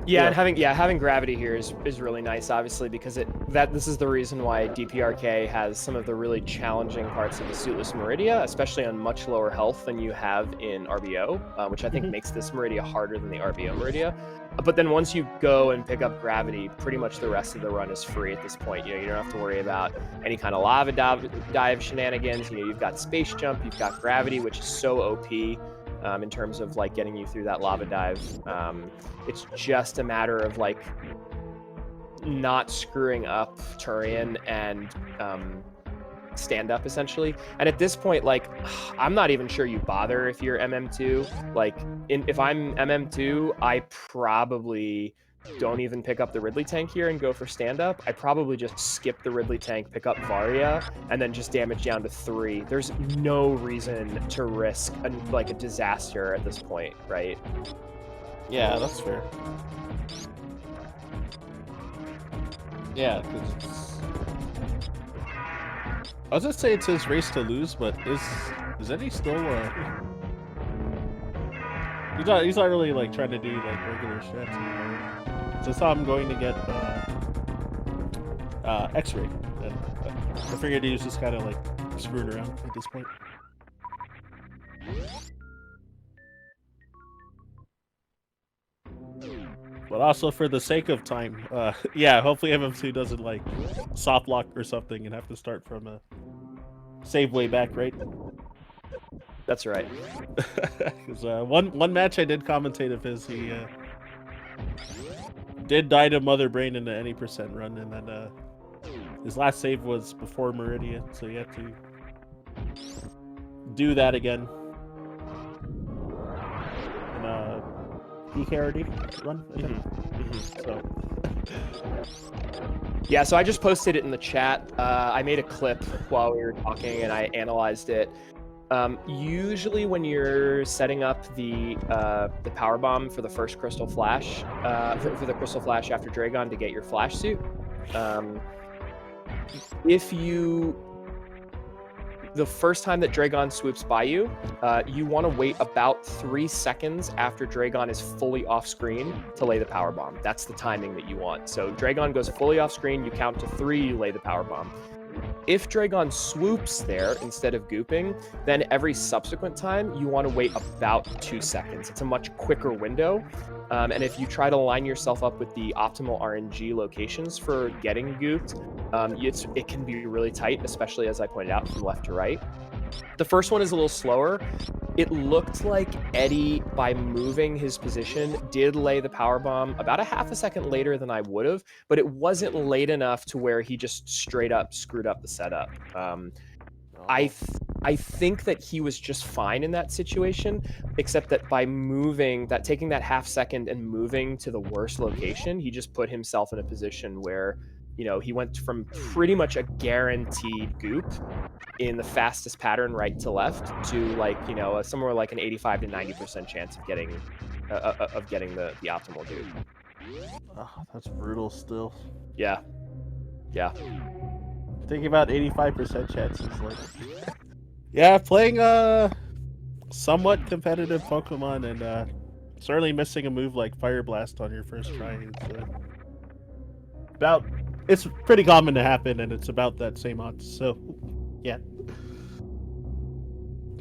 yeah, and having gravity here is really nice, obviously, because this is the reason why DPRK has some of the really challenging parts of the Suitless Meridia, especially on much lower health than you have in RBO, which I think makes this Meridia harder than the RBO Meridia. But then once you go and pick up gravity, pretty much the rest of the run is free at this point. You don't have to worry about any kind of lava dive shenanigans. You've got space jump, you've got gravity, which is so OP. In terms of like getting you through that lava dive. It's just a matter of like not screwing up Turian and stand up, essentially. And at this point, like, I'm not even sure you bother if you're MM2. Like, if I'm MM2, I probably don't even pick up the Ridley tank here and go for stand-up. I probably just skip the Ridley tank, pick up Varia, and then just damage down to 3. There's no reason to risk a disaster at this point, right? Yeah, that's fair. Yeah, because it's... I was gonna say it's his race to lose, but is Eddie still he's not really like trying to do like regular strats anymore. So I saw him going to get X-ray, and I figured he was just kind of like screwing around at this point. But also for the sake of time, yeah, hopefully MM2 doesn't like soft lock or something and have to start from a save way back, right? That's right. Because one match I did commentate of his, he did die to Mother Brain in the any percent run, and then his last save was before Meridia, so you have to do that again. And PKRD run, I think. So yeah, so I just posted it in the chat. I made a clip while we were talking, and I analyzed it. Usually when you're setting up the power bomb for the first crystal flash, for the crystal flash after Dragon to get your flash suit, the first time that Dragon swoops by you, you want to wait about 3 seconds after Dragon is fully off screen to lay the power bomb. That's the timing that you want. So Dragon goes fully off screen, you count to 3, you lay the power bomb. If Dragon swoops there instead of gooping, then every subsequent time you want to wait about 2 seconds. It's a much quicker window. And if you try to line yourself up with the optimal RNG locations for getting gooped, it can be really tight, especially as I pointed out from left to right. The first one is a little slower. It looked like Eddie, by moving his position, did lay the power bomb about a half a second later than I would have, but it wasn't late enough to where he just straight up screwed up the setup. I think that he was just fine in that situation, except that by taking that half second and moving to the worst location, he just put himself in a position where, he went from pretty much a guaranteed goop in the fastest pattern right to left to somewhere like an 85 to 90% chance of getting the optimal goop. Oh, that's brutal still. Yeah. Yeah. Thinking about 85% chances, like, yeah, playing somewhat competitive Pokemon and certainly missing a move like Fire Blast on your first try is it's pretty common to happen, and it's about that same odds. So, yeah,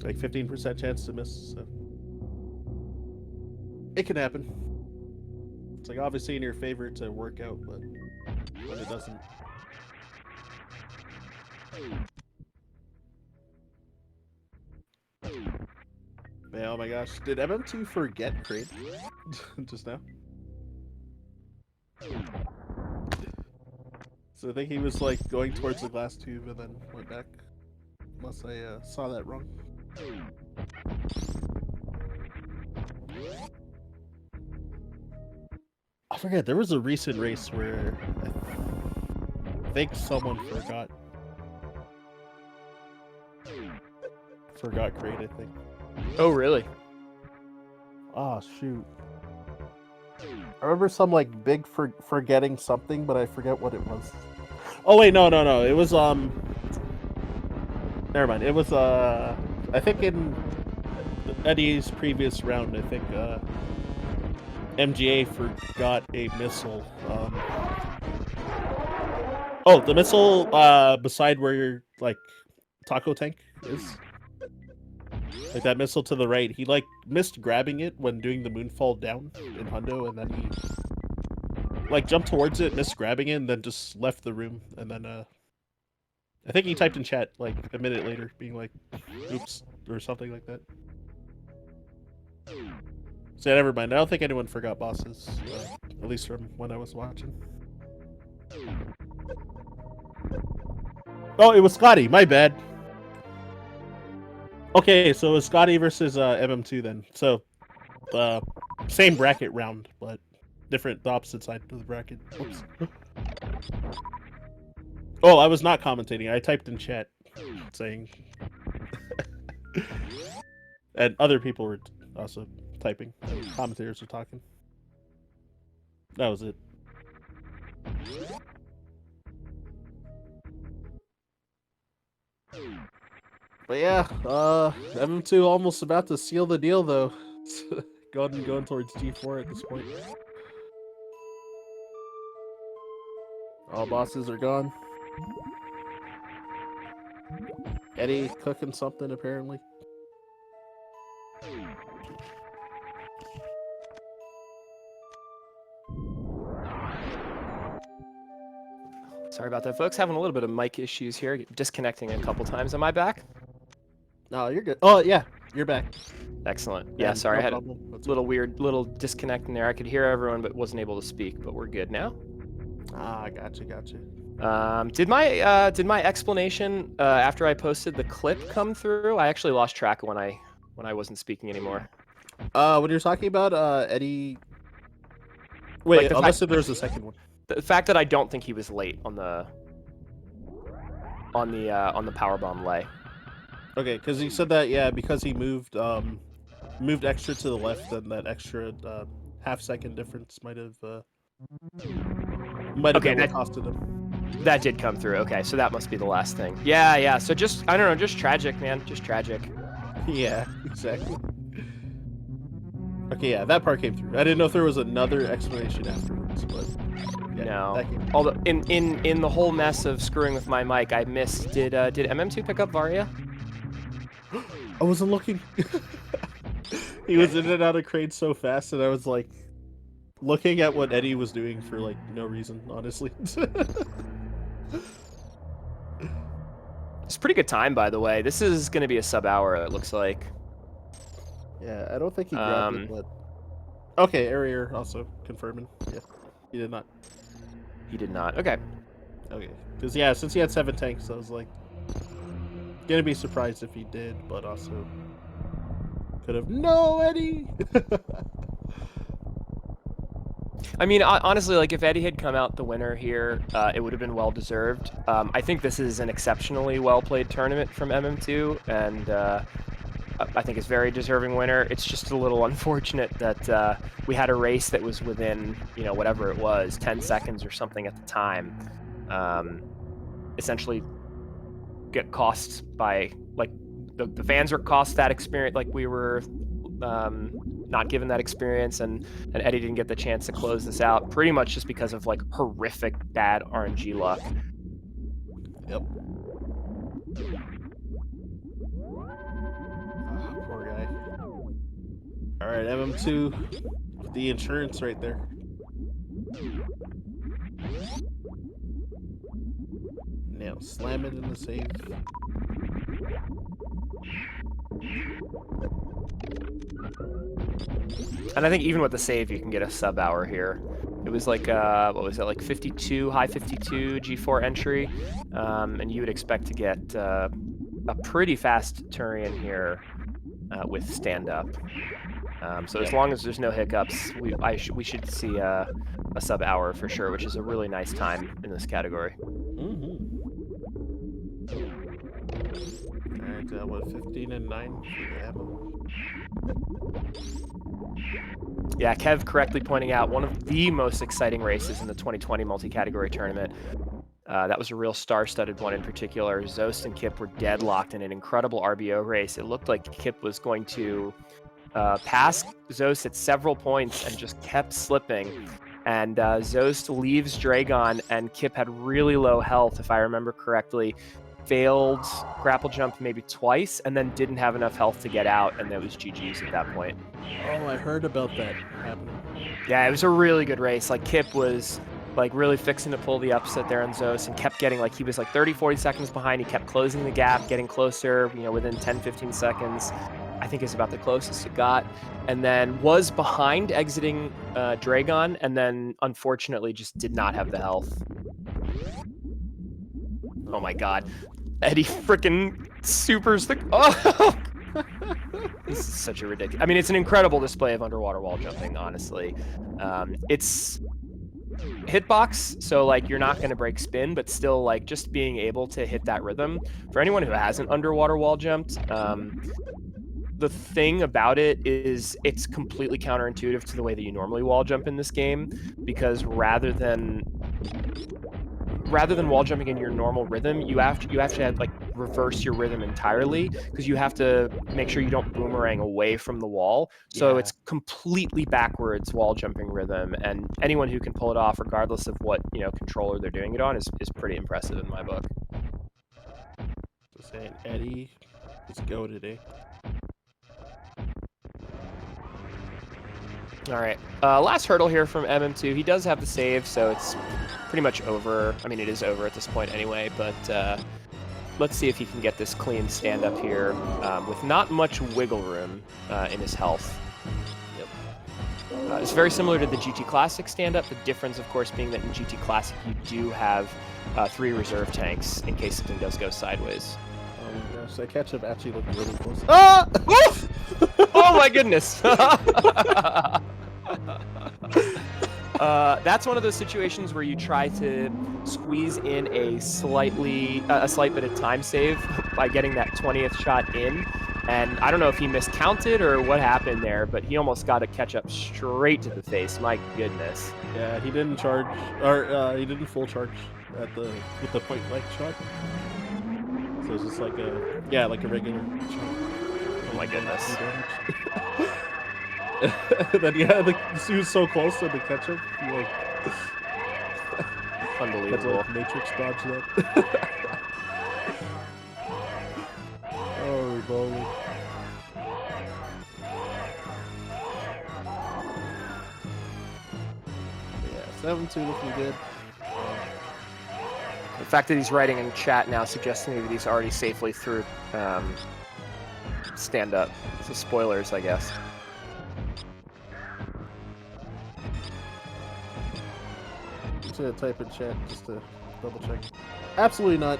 like 15% chance to miss. So it can happen. It's like obviously in your favor to work out, but when it doesn't. Man, oh my gosh, did MM2 forget Crate just now? So I think he was like going towards the glass tube and then went back. Unless I saw that wrong. I forget, there was a recent race where I think someone forgot Crate, I think. Oh, really? Oh, shoot. I remember some like big forgetting something, but I forget what it was. Oh wait, no. It was never mind. It was I think in Eddie's previous round, I think MGA forgot a missile. Oh, the missile beside where your like taco tank is. Like that missile to the right, he like missed grabbing it when doing the moonfall down in Hundo, and then he like jumped towards it, missed grabbing it, and then just left the room. And then I think he typed in chat like a minute later, being like, "Oops" or something like that. So yeah, never mind. I don't think anyone forgot bosses, at least from when I was watching. Oh, it was Scotty. My bad. Okay, so it was Scotty versus MM2 then. So, same bracket round, but different, the opposite side of the bracket. Oops. Oh, I was not commentating. I typed in chat saying... and other people were also typing. And commentators were talking. That was it. But yeah, MM2 almost about to seal the deal though. going towards G4 at this point. All bosses are gone. Eddie cooking something apparently. Sorry about that, folks. Having a little bit of mic issues here. Disconnecting a couple times. Am I back? No, you're good. Oh, yeah. You're back. Excellent. Yeah, sorry. No I had problem. a little disconnect in there. I could hear everyone, but wasn't able to speak. But we're good now. Ah, gotcha. Did my explanation after I posted the clip come through? I actually lost track when I wasn't speaking anymore. When you're talking about Eddie... Wait, like unless there's a second one. The fact that I don't think he was late on the powerbomb lay. Okay, because he said that, yeah, because he moved extra to the left, then that extra half-second difference might have been what costed him. That did come through. Okay, so that must be the last thing. Yeah. So just, I don't know, just tragic, man. Just tragic. Yeah, exactly. Okay, yeah, that part came through. I didn't know if there was another explanation afterwards, but yeah, no. Although in the whole mess of screwing with my mic, I missed. Did MM2 pick up Varia? I wasn't looking. He was in and out of crates so fast, and I was like looking at what Eddie was doing for like no reason, honestly. It's a pretty good time, by the way. This is going to be a sub-hour, it looks like. Yeah, I don't think he grabbed it, but... Okay, Arier also confirming. Yeah, he did not. He did not. Okay. Okay. Because, yeah, since he had 7 tanks, I was like... gonna be surprised if he did, but also could have. No, Eddie. I mean, honestly, like if Eddie had come out the winner here, it would have been well deserved. I think this is an exceptionally well played tournament from MM2, and I think it's very deserving winner. It's just a little unfortunate that we had a race that was within, you know, whatever it was, 10 seconds or something at the time. Essentially, get cost by like the fans were cost that experience. Like we were not given that experience, and Eddie didn't get the chance to close this out pretty much just because of like horrific bad RNG luck. Yep. Poor guy. All right, MM2, the insurance right there. Now slam it in the save. And I think even with the save, you can get a sub hour here. It was like, what was it, like 52, high 52 G4 entry. And you would expect to get a pretty fast Turian here with stand-up. So as long as there's no hiccups, we should see a sub hour for sure, which is a really nice time in this category. Alright, what, 15 and 9 for the ammo? Yeah, Kev correctly pointing out one of the most exciting races in the 2020 multi-category tournament. That was a real star-studded one in particular. Zost and Kip were deadlocked in an incredible RBO race. It looked like Kip was going to pass Zost at several points and just kept slipping. And Zost leaves Draon, and Kip had really low health, if I remember correctly. Failed grapple jump maybe twice, and then didn't have enough health to get out, and that was GG's at that point. Oh, I heard about that happening. Yeah, it was a really good race. Like, Kip was like really fixing to pull the upset there on Zost and kept getting, like, he was like 30-40 seconds behind. He kept closing the gap, getting closer, you know, within 10-15 seconds. I think is about the closest it got, and then was behind exiting Draon, and then unfortunately just did not have the health. Oh my god. Eddie freaking supers the... Oh! This is such a ridiculous... I mean, it's an incredible display of underwater wall jumping, honestly. It's hitbox, so like you're not going to break spin, but still like just being able to hit that rhythm. For anyone who hasn't underwater wall jumped, the thing about it is it's completely counterintuitive to the way that you normally wall jump in this game, because rather than wall jumping in your normal rhythm, you have to like reverse your rhythm entirely, because you have to make sure you don't boomerang away from the wall. So it's completely backwards wall jumping rhythm, and anyone who can pull it off, regardless of what, you know, controller they're doing it on, is pretty impressive in my book. Just saying, Eddie, let's go today. All right, last hurdle here from MM2. He does have the save, so it's pretty much over. I mean, it is over at this point anyway, but let's see if he can get this clean stand-up here with not much wiggle room in his health. Yep. It's very similar to the GT Classic stand-up, the difference, of course, being that in GT Classic you do have 3 reserve tanks in case something does go sideways. Oh my gosh, that catch-up actually looked really close. Ah! Oh my goodness! That's one of those situations where you try to squeeze in a slight bit of time save by getting that 20th shot in. And I don't know if he miscounted or what happened there, but he almost got a catch up straight to the face. My goodness. Yeah, he didn't charge, or he didn't full charge with the point blank shot. So it's just like a regular shot. Oh my goodness. Then yeah, he was so close to the ketchup. He like unbelievable. Like Matrix dodge that. Oh, bowling. Yeah, 7-2 looking good. The fact that he's writing in chat now suggests to me that he's already safely through stand up. So spoilers, I guess. I'm just gonna type in chat just to double check. Absolutely not.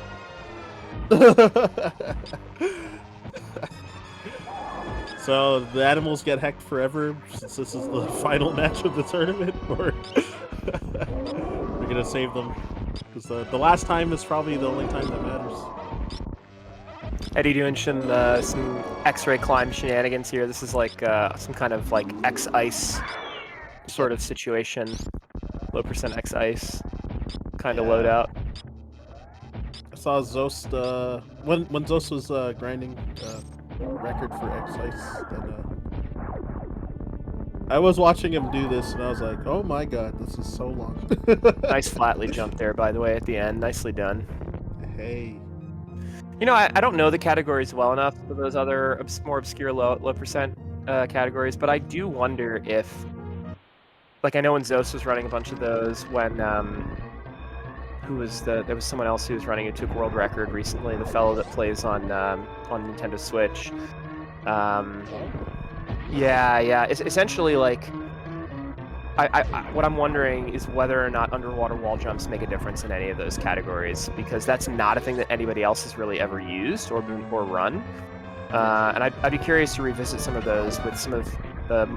So the animals get hecked forever since this is the final match of the tournament, or we're gonna save them? Because the last time is probably the only time that matters. Eddie doing some X-ray climb shenanigans here. This is like some kind of like X-Ice sort of situation. Low percent X-Ice kind of loadout. I saw Zost when Zost was grinding record for X-Ice. I was watching him do this, and I was like, "Oh my god, this is so long." Nice flatly jump there, by the way, at the end. Nicely done. Hey. You know, I don't know the categories well enough for those other more obscure low percent categories, but I do wonder if, like, I know when Zos was running a bunch of those, when there was someone else who was running who took world record recently, the fellow that plays on Nintendo Switch. Yeah. It's essentially like, what I'm wondering is whether or not underwater wall jumps make a difference in any of those categories, because that's not a thing that anybody else has really ever used or run. And I'd be curious to revisit some of those with some of the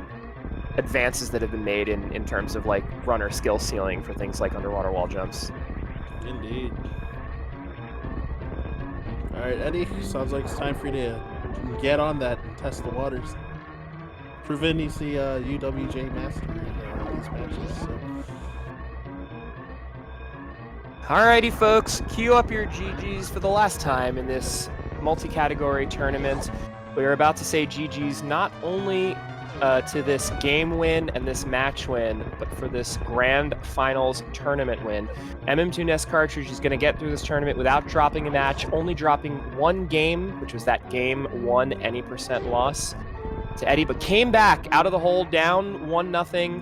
advances that have been made in terms of like runner skill ceiling for things like underwater wall jumps. Indeed. All right, Eddie. Sounds like it's time for you to get on that and test the waters. Proven he's the UWJ master in these matches. So. Alrighty, folks, queue up your GGs for the last time in this multi-category tournament. We are about to say GGs not only to this game win and this match win, but for this grand finals tournament win. mm2nescartridge is going to get through this tournament without dropping a match, only dropping one game, which was that game 1 any percent loss to Eddie, but came back out of the hole down 1-0,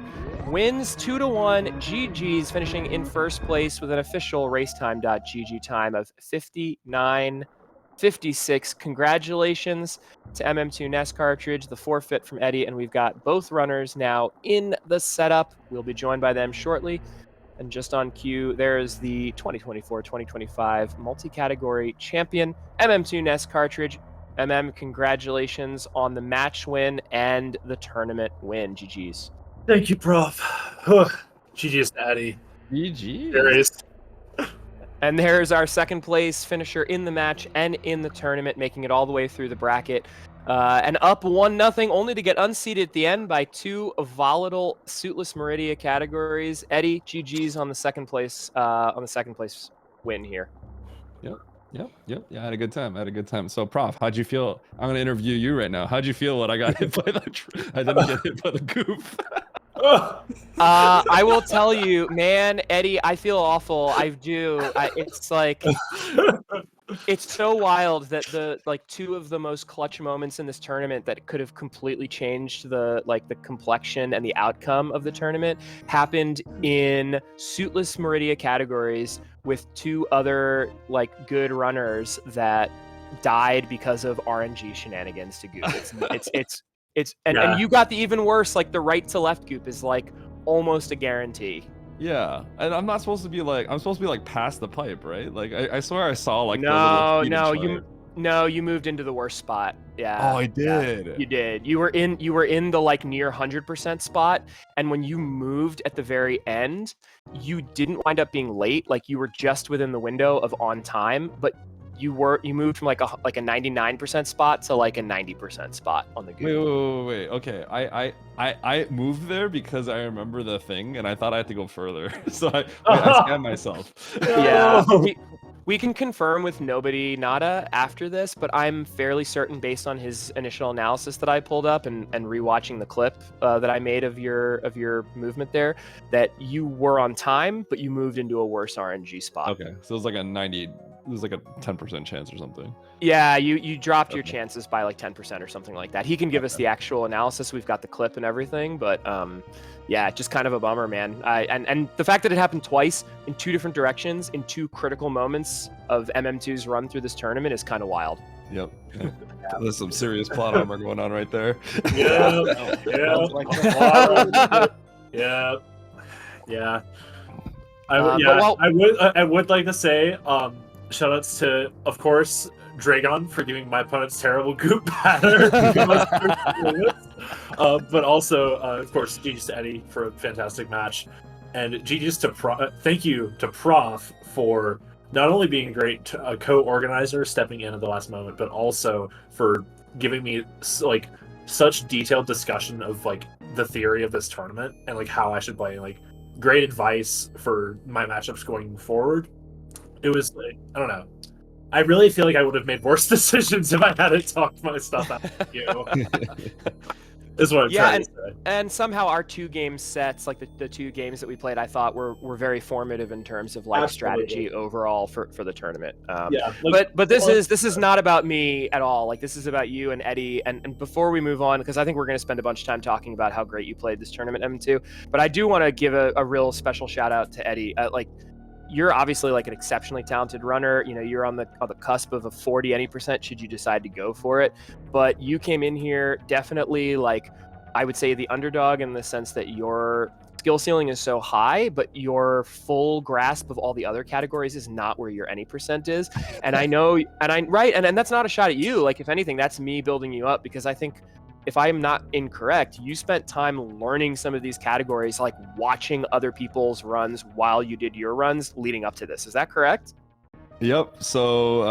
wins 2-1, GG's, finishing in first place with an official racetime.gg time of 59:56. Congratulations to mm2nescartridge, the forfeit from Eddie, and we've got both runners now in the setup. We'll be joined by them shortly. And just on cue, there's the 2024-2025 multi-category champion, mm2nescartridge. Congratulations on the match win and the tournament win. GG's. Thank you, Prof. GG's, Daddy. GG. There is. And there's our second place finisher in the match and in the tournament, making it all the way through the bracket. And up 1-0, only to get unseated at the end by two volatile suitless Meridia categories. Eddie, GG's on the second place win here. Yep. Yeah, I had a good time. So, Prof, how'd you feel? I'm gonna interview you right now. How'd you feel when I got hit by I didn't get hit by the goof. I will tell you, man, Eddie, I feel awful. I do. It's like, it's so wild that the two of the most clutch moments in this tournament that could have completely changed the complexion and the outcome of the tournament happened in suitless Meridia categories with two other good runners that died because of RNG shenanigans to goop. And you got the even worse, the right to left goop is almost a guarantee. Yeah, and I'm not supposed to be I'm supposed to be past the pipe, right? I swear I saw No, you moved into the worst spot. Yeah. Oh, I did. Yeah, you did. You were in the near 100% spot, and when you moved at the very end, you didn't wind up being late. You were just within the window of on time, but you moved from a 99% spot to a 90% spot on the Google. Wait. Okay, I moved there because I remember the thing, and I thought I had to go further, so I scammed myself. Yeah. We can confirm with nobody nada after this, but I'm fairly certain, based on his initial analysis that I pulled up and rewatching the clip that I made of your movement there, that you were on time, but you moved into a worse RNG spot. Okay, so it was it was a 10% chance or something. Yeah, you dropped your chances by 10% or something like that. He can give us the actual analysis. We've got the clip and everything, but yeah, just kind of a bummer, man. And the fact that it happened twice in two different directions in two critical moments of MM2's run through this tournament is kind of wild. Yep. Yeah. There's some serious plot armor going on right there. Yeah. I would like to say, Shoutouts to, of course, Dragon for giving my opponent's terrible goop batter. But also, of course, GG's to Eddie for a fantastic match. And GG's to thank you to Prof for not only being a great co-organizer, stepping in at the last moment, but also for giving me like such detailed discussion of like the theory of this tournament and like how I should play. Like great advice for my matchups going forward. It was like, I don't know. I really feel like I would have made worse decisions if I hadn't talked my stuff out with you. Is what I'm trying to say. And somehow our 2 game sets, like the 2 games that we played, I thought were very formative in terms of like strategy overall for the tournament. Yeah, like, but this is not about me at all. Like this is about you and Eddie. And before we move on, because I think we're going to spend a bunch of time talking about how great you played this tournament, M2. But I do want to give a real special shout out to Eddie. Like you're obviously like an exceptionally talented runner. You know, you're on the cusp of a 40 any percent should you decide to go for it. But you came in here definitely like, I would say the underdog in the sense that your skill ceiling is so high, but your full grasp of all the other categories is not where your any percent is. And I know, and that's not a shot at you. Like if anything, that's me building you up, because I think if I am not incorrect, you spent time learning some of these categories, like watching other people's runs while you did your runs leading up to this. Is that correct? Yep. So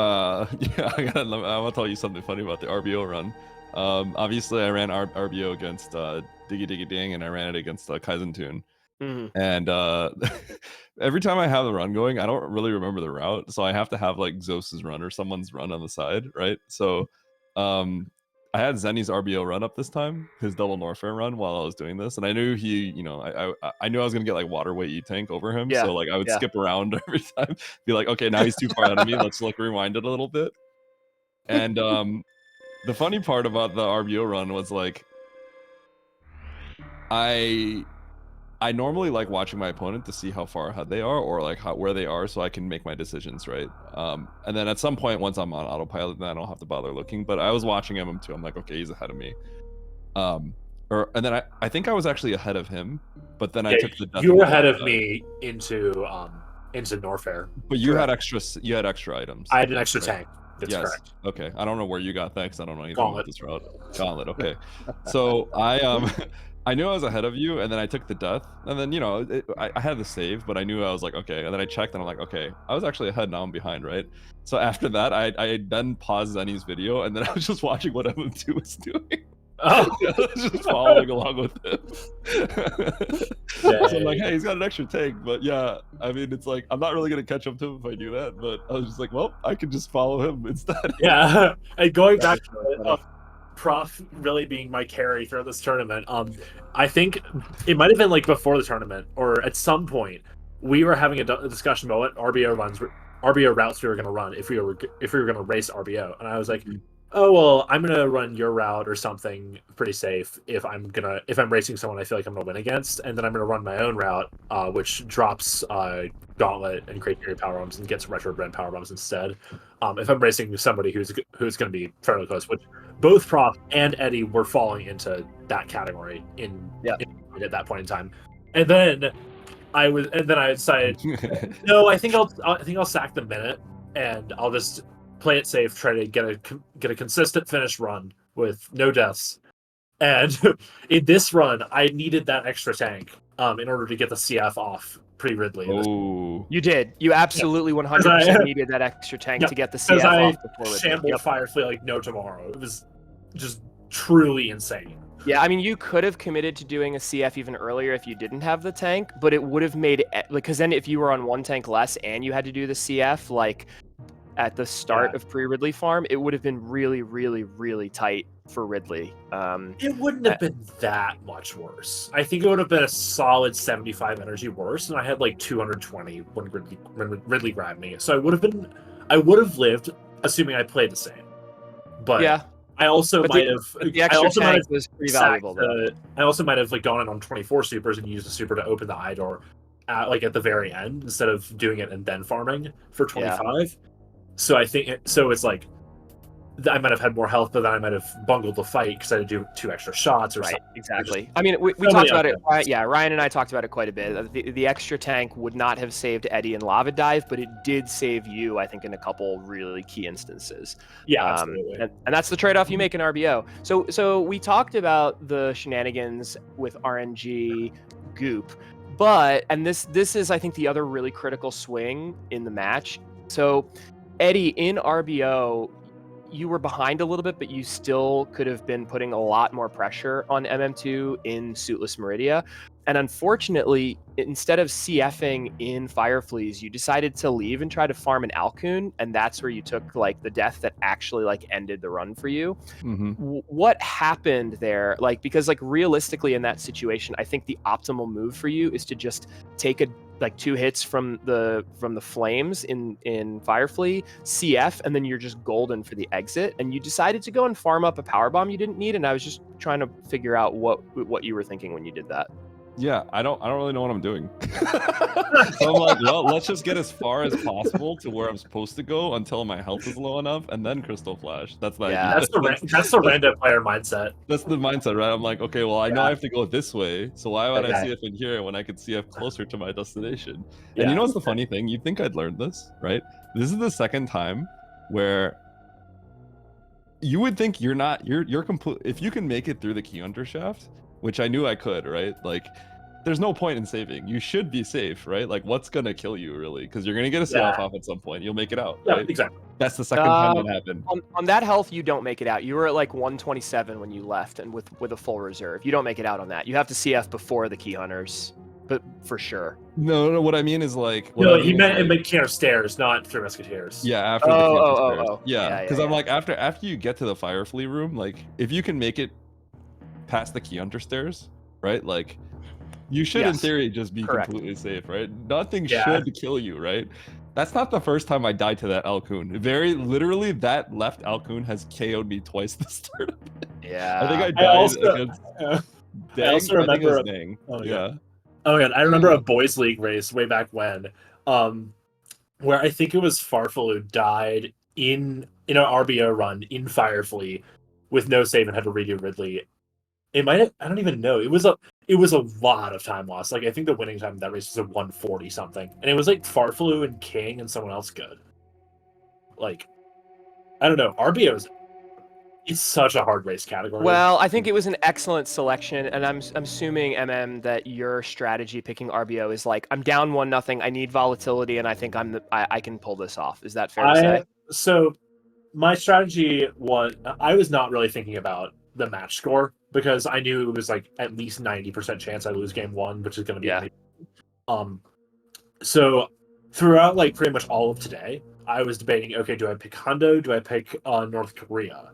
yeah, I want to tell you something funny about the RBO run. Obviously, I ran RBO against Diggy Diggy Ding, and I ran it against Kaizen Tune. And every time I have the run going, I don't really remember the route, so I have to have like Zos's run or someone's run on the side, right? So I had Zenny's RBO run up this time, his double Norfair run, while I was doing this, and I knew he, you know, I knew I was gonna get like water weight E-tank over him, so like I would skip around every time, be like, okay, now he's too far ahead of me, let's like rewind it a little bit. And the funny part about the RBO run was like, I normally like watching my opponent to see how far ahead they are, or like where they are, so I can make my decisions, right? And then at some point, once I'm on autopilot, then I don't have to bother looking. But I was watching him too. I'm like, okay, he's ahead of me. And then I think I was actually ahead of him, but then I took the death. You were ahead of me into Norfair. But you had extra items. I had an extra tank. That's correct. Okay. I don't know where you got that because I don't know anything about this route. Gauntlet. Okay. So I knew I was ahead of you, and then I took the death, and then, you know, I had the save, but I knew I was like, okay, and then I checked, and I'm like, okay, I was actually ahead, now I'm behind, right? So after that, I then paused Zenny's video, and then I was just watching what M2 was doing. Oh, I was just following along with him. So I'm like, hey, he's got an extra tank, but yeah, I mean, it's like, I'm not really going to catch up to him if I do that, but I was just like, well, I could just follow him instead. Yeah, and going back to Prof really being my carry throughout this tournament. I think it might have been like before the tournament, or at some point, we were having a discussion about what RBO routes we were going to run if we were going to race RBO, and I was like, oh well, I'm going to run your route or something pretty safe if I'm racing someone I feel like I'm going to win against, and then I'm going to run my own route, which drops Gauntlet and Crate Power Bombs and gets Retro Brand Power Bombs instead. If I'm racing somebody who's going to be fairly close, which both Prof and Eddie were falling into that category at that point in time, and then I decided, no, I think I'll sack the minute, and I'll just play it safe, try to get a consistent finish run with no deaths. And in this run, I needed that extra tank in order to get the CF off pre-Ridley. Oh, you did. You absolutely 100% needed that extra tank to get the CF off before Ridley. Shambled Firefly like no tomorrow. It was just truly insane. Yeah, I mean, you could have committed to doing a CF even earlier if you didn't have the tank, but it would have made because then if you were on one tank less and you had to do the CF, like at the start of pre-Ridley farm, it would have been really, really, really tight for Ridley. It wouldn't have been that much worse. I think it would have been a solid 75 energy worse, and I had like 220 when Ridley grabbed me. So I would have lived, assuming I played the same. But yeah, I also might have. The extra tank was pretty valuable. I also might have like gone in on 24 supers and used the super to open the eye door, at the very end instead of doing it and then farming for 25. Yeah. So I think it's like I might have had more health, but then I might have bungled the fight because I had to do 2 extra shots or Right, something. exactly. I mean, we so talked many about it. unknowns. Yeah, Ryan and I talked about it quite a bit. The extra tank would not have saved Eddie in Lava Dive, but it did save you, I think, in a couple really key instances. Yeah, absolutely. And that's the trade-off you make in RBO. So we talked about the shenanigans with RNG Goop, and this is, I think, the other really critical swing in the match. So Eddie, in RBO, you were behind a little bit, but you still could have been putting a lot more pressure on MM2 in Suitless Meridia. And unfortunately, instead of CFing in Firefleas, you decided to leave and try to farm an Alcoon, and that's where you took like the death that actually like ended the run for you. Mm-hmm. What happened there? Like, because like realistically in that situation, I think the optimal move for you is to just take 2 hits from the flames in Firefly, CF, and then you're just golden for the exit. And you decided to go and farm up a power bomb you didn't need, and I was just trying to figure out what you were thinking when you did that. Yeah, I don't really know what I'm doing. So I'm like, well, let's just get as far as possible to where I'm supposed to go until my health is low enough, and then Crystal Flash. That's the Yeah. idea. That's the random player mindset. That's the mindset, right? I'm like, okay, well, I know Yeah. I have to go this way, so why would I Okay. CF in here when I could CF closer to my destination? Yeah. And you know what's the funny thing? You'd think I'd learned this, right? This is the second time where you would think you're complete. If you can make it through the key hunter shaft, which I knew I could, right? Like, there's no point in saving. You should be safe, right? Like, what's gonna kill you, really? Because you're gonna get a CF off at some point. You'll make it out, Yeah, right? exactly. That's the second time that happened. On that health, you don't make it out. You were at like 127 when you left, and with a full reserve, you don't make it out on that. You have to CF before the key hunters, but for sure. No. What I mean is like. No, I mean he is, meant like, in Mechanic Stairs, not Three Musketeers. Yeah, after the key hunter stairs. Oh. Yeah, because Yeah. I'm like, after you get to the Firefly room, like, if you can make it past the key hunter stairs, right? Like, you should, in theory, just be completely safe, right? Nothing should kill you, right? That's not the first time I died to that Alcoon. Very literally, that left Alcoon has KO'd me twice this tournament. Yeah. I think I died against Dang. I also remember Dang. Oh, yeah. Oh my god, I remember a boys league race way back when, where I think it was Farfalu died in an RBO run in Firefly with no save and had to redo Ridley. It might have, I don't even know. It was a lot of time lost. Like, I think the winning time of that race was a 140 something. And it was like Farfalu and King and someone else good. Like, I don't know. RBO's it's such a hard race category. Well, I think it was an excellent selection, and I'm assuming, that your strategy picking RBO is like, I'm down 1-0, I need volatility, and I think I can pull this off. Is that fair to say? So my strategy was, I was not really thinking about the match score because I knew it was like at least 90% chance I lose game 1, which is going to be So throughout like pretty much all of today, I was debating, okay, do I pick Hondo? Do I pick North Korea?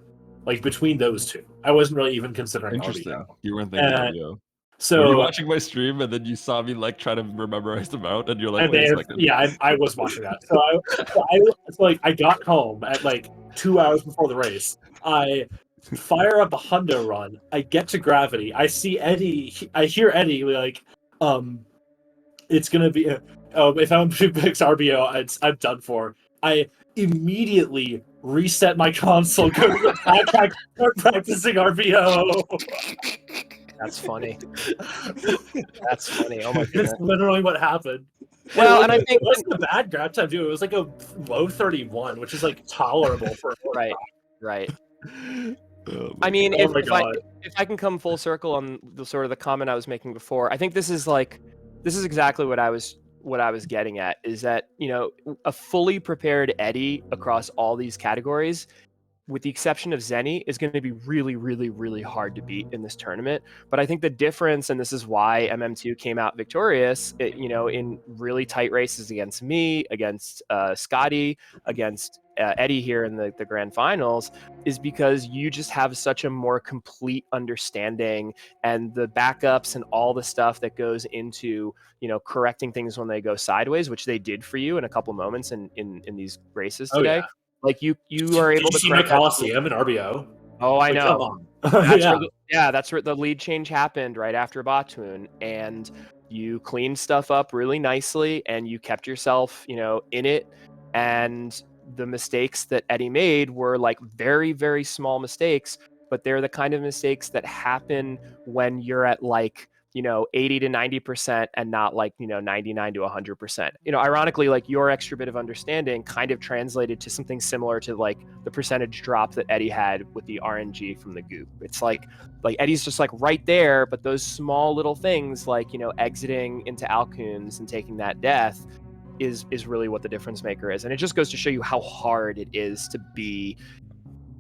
Like, between those two, I wasn't really even considering Interesting. RBO. You weren't thinking RBO. So were you watching my stream and then you saw me like try to memorize them out, and you're like, wait a second. Yeah, I was watching that. So I got home at like 2 hours before the race. I fire up a Hundo run. I get to gravity. I see Eddie. I hear Eddie like, it's gonna be. If I'm picks RBO, I'm done for. I immediately reset my console, go to the backpack, start practicing RBO. That's funny. That's funny. Oh my goodness. That's literally what happened. Well, and I think it wasn't a bad grab time too. It was like a low 31, which is like tolerable for right. Oh I mean, God. if I can come full circle on the sort of the comment I was making before, I think this is exactly what I was getting at, is that, you know, a fully prepared Eddie across all these categories, with the exception of Zenny, is going to be really, really, really hard to beat in this tournament. But I think the difference, and this is why MM2 came out victorious, in really tight races against me, against Scotty, against Eddie here in the grand finals, is because you just have such a more complete understanding, and the backups and all the stuff that goes into, correcting things when they go sideways, which they did for you in a couple moments in these races today. Yeah. Like you are able to see the Coliseum in RBO. Oh, I like, know. That's where the lead change happened right after Batoon, and you cleaned stuff up really nicely, and you kept yourself, in it, and the mistakes that Eddie made were like very, very small mistakes, but they're the kind of mistakes that happen when you're at like, 80 to 90% and not like, 99 to 100%. Ironically, like your extra bit of understanding kind of translated to something similar to like the percentage drop that Eddie had with the RNG from the goop. It's like Eddie's just like right there, but those small little things like, exiting into Alcoons and taking that death is really what the difference maker is. And it just goes to show you how hard it is to be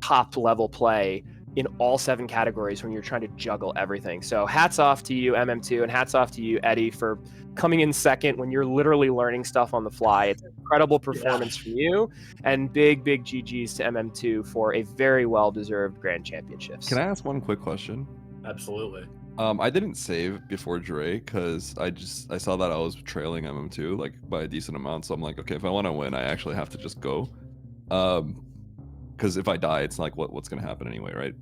top level play in all 7 categories when you're trying to juggle everything. So hats off to you, MM2, and hats off to you, Eddie, for coming in second when you're literally learning stuff on the fly. It's an incredible performance from you, and big GGs to MM2 for a very well-deserved Grand Championships. Can I ask one quick question? Absolutely. I didn't save before Dre because I saw that I was trailing MM2 like by a decent amount. So I'm like, okay, if I want to win, I actually have to just go. Because if I die, it's like what's gonna happen anyway, right?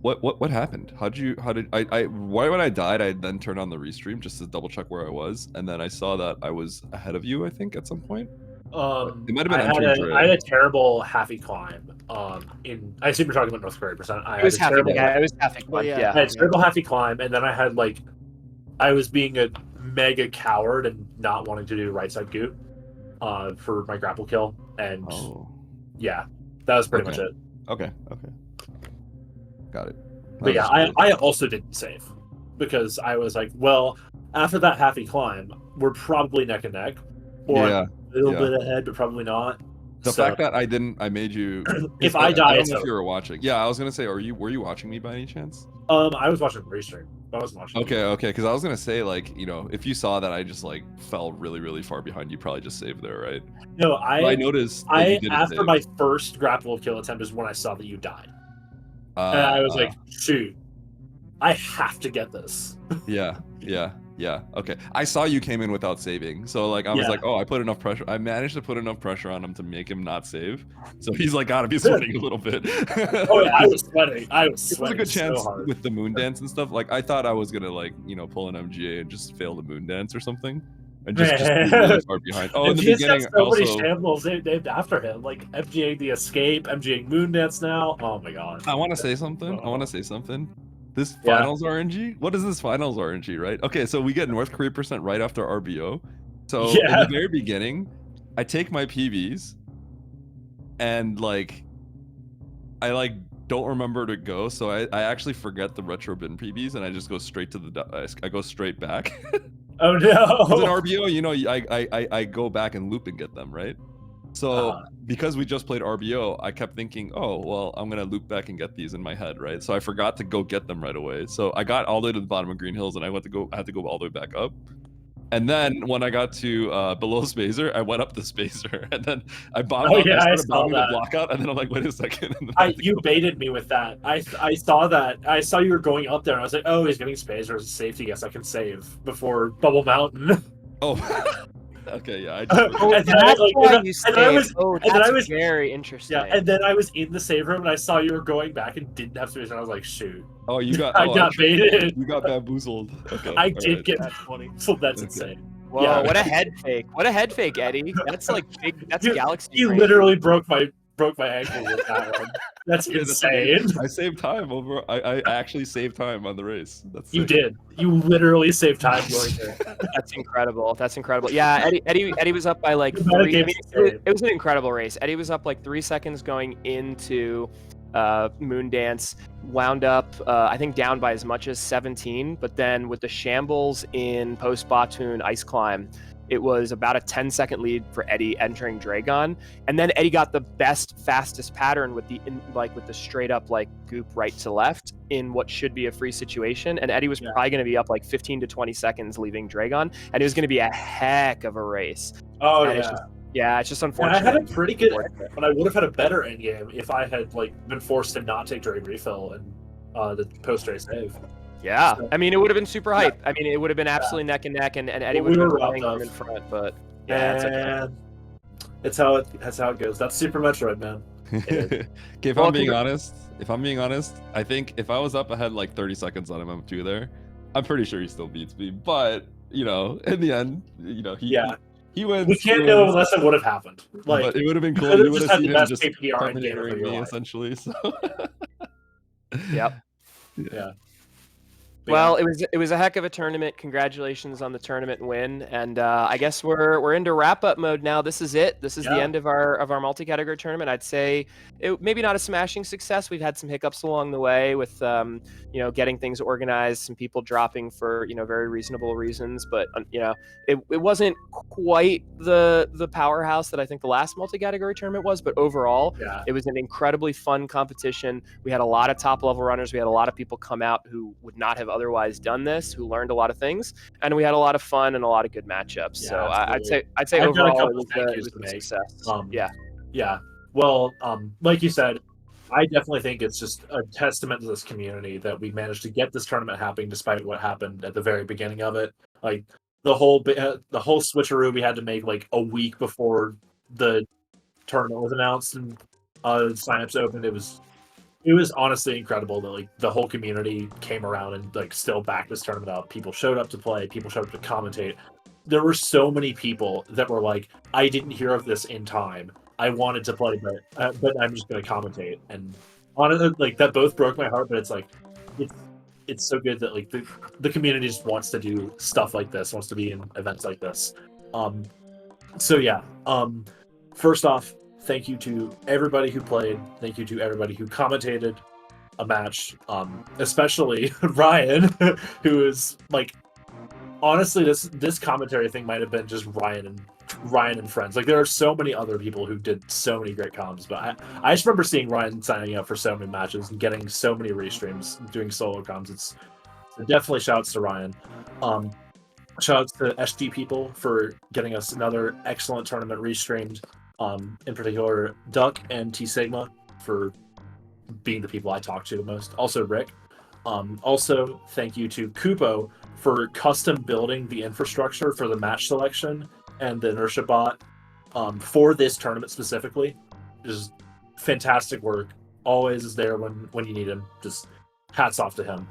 What happened? How did I why when I died I then turned on the restream just to double check where I was, and then I saw that I was ahead of you, I think, at some point. It might have been I had a terrible halfy climb. I assume you're talking about North Korea percent. It was halfy climb. Yeah. I had a terrible halfy climb, and then I had like I was being a mega coward and not wanting to do right side goop for my grapple kill, and yeah, that was pretty much it. Okay. Got it. But yeah, I also didn't save because I was like, well, after that halfy climb, we're probably neck and neck, or a little bit ahead, but probably not. The fact that I made you. If I die, I don't know if you were watching. Yeah, I was gonna say, were you watching me by any chance? I was watching the restream. I wasn't watching. Okay, because I was gonna say, like, if you saw that I just like fell really far behind, you probably just saved there, right? No, I noticed. After my first grapple kill attempt is when I saw that you died, and I was like, shoot, I have to get this. Yeah. Okay. I saw you came in without saving, so like I was like, oh, I put enough pressure. I managed to put enough pressure on him to make him not save. So he's like gotta be sweating a little bit. Oh yeah, I was sweating. It was a good chance with the moon dance and stuff. Like I thought I was gonna like pull an MGA and just fail the moon dance or something, and just be really far behind. Oh, in the beginning, so many shambles named after him, like MGA the escape, MGA moon dance. Now, oh my god. I want to say something. This finals RNG? What is this finals RNG, right? Okay, so we get North Korea percent right after RBO. So in the very beginning, I take my PBs and like I like don't remember to go, so I actually forget the retro bin PBs and I just go straight to I go straight back. Oh no! Because in RBO, I go back and loop and get them, right? So because we just played RBO, I kept thinking, oh, well, I'm going to loop back and get these in my head, right? So I forgot to go get them right away. So I got all the way to the bottom of Green Hills and I had to go all the way back up. And then when I got to below Spacer, I went up the Spacer and then I bombed I started bombing the block out, and then I'm like, wait a second. You baited me with that. I saw that. I saw you were going up there and I was like, oh, he's getting Spacer as a safety. Yes, I can save before Bubble Mountain. Oh. Okay, yeah. That's very interesting. Yeah, and then I was in the save room and I saw you were going back and didn't have space, and I was like, shoot. Oh, you got. I got baited. You got bamboozled. Okay. I did get that funny. So that's insane. Whoa! Yeah. What a head fake! What a head fake, Eddie. That's like big. That's Galaxy. You literally broke my ankle with that one. That's insane. I saved time over. I actually saved time on the race. That's you did. You literally saved time going there. That's incredible. Yeah, Eddie was up by like 3. It was an incredible race. Eddie was up like 3 seconds going into Moon Dance, wound up I think down by as much as 17, but then with the shambles in post Batoon Ice Climb, it was about a 10-second lead for Eddie entering Dragon, and then Eddie got the fastest pattern with the straight up like goop right to left in what should be a free situation, and Eddie was probably going to be up like 15 to 20 seconds leaving Dragon, and it was going to be a heck of a race. Oh and it's just unfortunate. And I had a pretty good, but I would have had a better end game if I had like been forced to not take Drake refill and the post race save. Yeah, so, I mean, it would have been super hype. I mean, it would have been absolutely neck and neck, and Eddie would have been playing him in front. But it's okay. That's how it goes. That's Super Metroid, man. Okay, if I'm being honest, I think if I was up ahead like 30 seconds on him there, I'm pretty sure he still beats me. But in the end, He wins. We can't he know wins. unless it would have happened. Like, But it would have been you cool. could've You would just have had seen the him best just KPR in game of Terminatoring your me, life. essentially. So. Yep. Yeah. But Well, it was a heck of a tournament. Congratulations on the tournament win, and I guess we're into wrap up mode now. This is it. This is the end of our multi-category tournament. I'd say it maybe not a smashing success. We've had some hiccups along the way with getting things organized, some people dropping for very reasonable reasons, but it wasn't quite the powerhouse that I think the last multi-category tournament was. But overall, it was an incredibly fun competition. We had a lot of top level runners. We had a lot of people come out who would not have otherwise done this, who learned a lot of things, and we had a lot of fun and a lot of good matchups. So I'd say I've got a overall couple thank yous it to was a make. success. Yeah. Well, like you said, I definitely think it's just a testament to this community that we managed to get this tournament happening despite what happened at the very beginning of it. Like the whole switcheroo we had to make like a week before the tournament was announced and signups opened. It was honestly incredible that like the whole community came around and like still backed this tournament up. People showed up to play. People showed up to commentate. There were so many people that were like, "I didn't hear of this in time. I wanted to play, but I'm just going to commentate." And honestly, like that both broke my heart. But it's like, it's so good that like the community just wants to do stuff like this, wants to be in events like this. So yeah. First off, thank you to everybody who played. Thank you to everybody who commentated a match. Especially Ryan, who is like, honestly, this commentary thing might have been just Ryan and friends. Like there are so many other people who did so many great comms, but I just remember seeing Ryan signing up for so many matches and getting so many restreams, doing solo comms. It's definitely shouts to Ryan. Shoutouts to SD people for getting us another excellent tournament restreamed. In particular, Duck and T Sigma for being the people I talk to the most. Also, Rick. Also, thank you to Kupo for custom building the infrastructure for the match selection and the inertia bot for this tournament specifically. Just fantastic work. Always is there when you need him. Just hats off to him.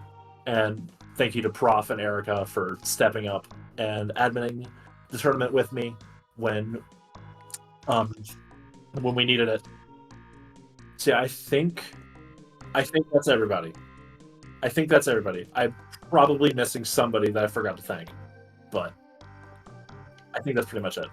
And thank you to Prof and Erica for stepping up and adminning the tournament with me when we needed it. So yeah, I think that's everybody. I'm probably missing somebody that I forgot to thank, but I think that's pretty much it.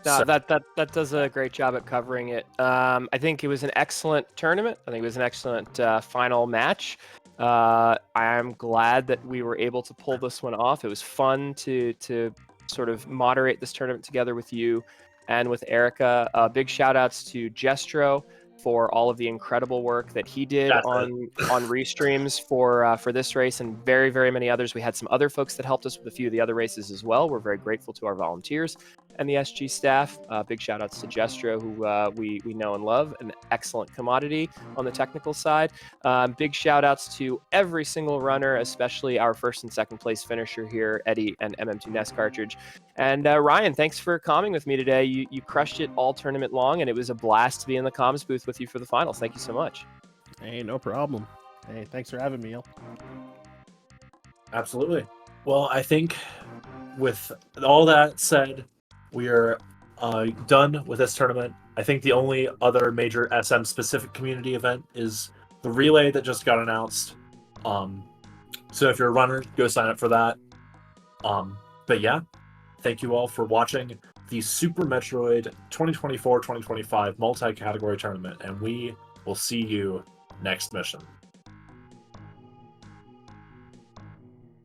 No, that does a great job at covering it. I think it was an excellent tournament. I think it was an excellent final match. I'm glad that we were able to pull this one off. It was fun to sort of moderate this tournament together with you and with Erica. Big shout outs to Jestro for all of the incredible work that he did on restreams for this race and very, very many others. We had some other folks that helped us with a few of the other races as well. We're very grateful to our volunteers and the SG staff. Big shout outs to Jestro, who we know and love, an excellent commodity on the technical side. Big shout outs to every single runner, especially our first and second place finisher here, Eddie and mm2nescartridge. And Ryan, thanks for comming with me today. You crushed it all tournament long, and it was a blast to be in the comms booth with you for the finals. Thank you so much. Hey, no problem. Hey, thanks for having me, El. Absolutely. Well, I think with all that said, we are done with this tournament. I think the only other major SM specific community event is the relay that just got announced. So if you're a runner, go sign up for that. But yeah, thank you all for watching the Super Metroid 2024-2025 multi-category tournament, and we will see you next mission.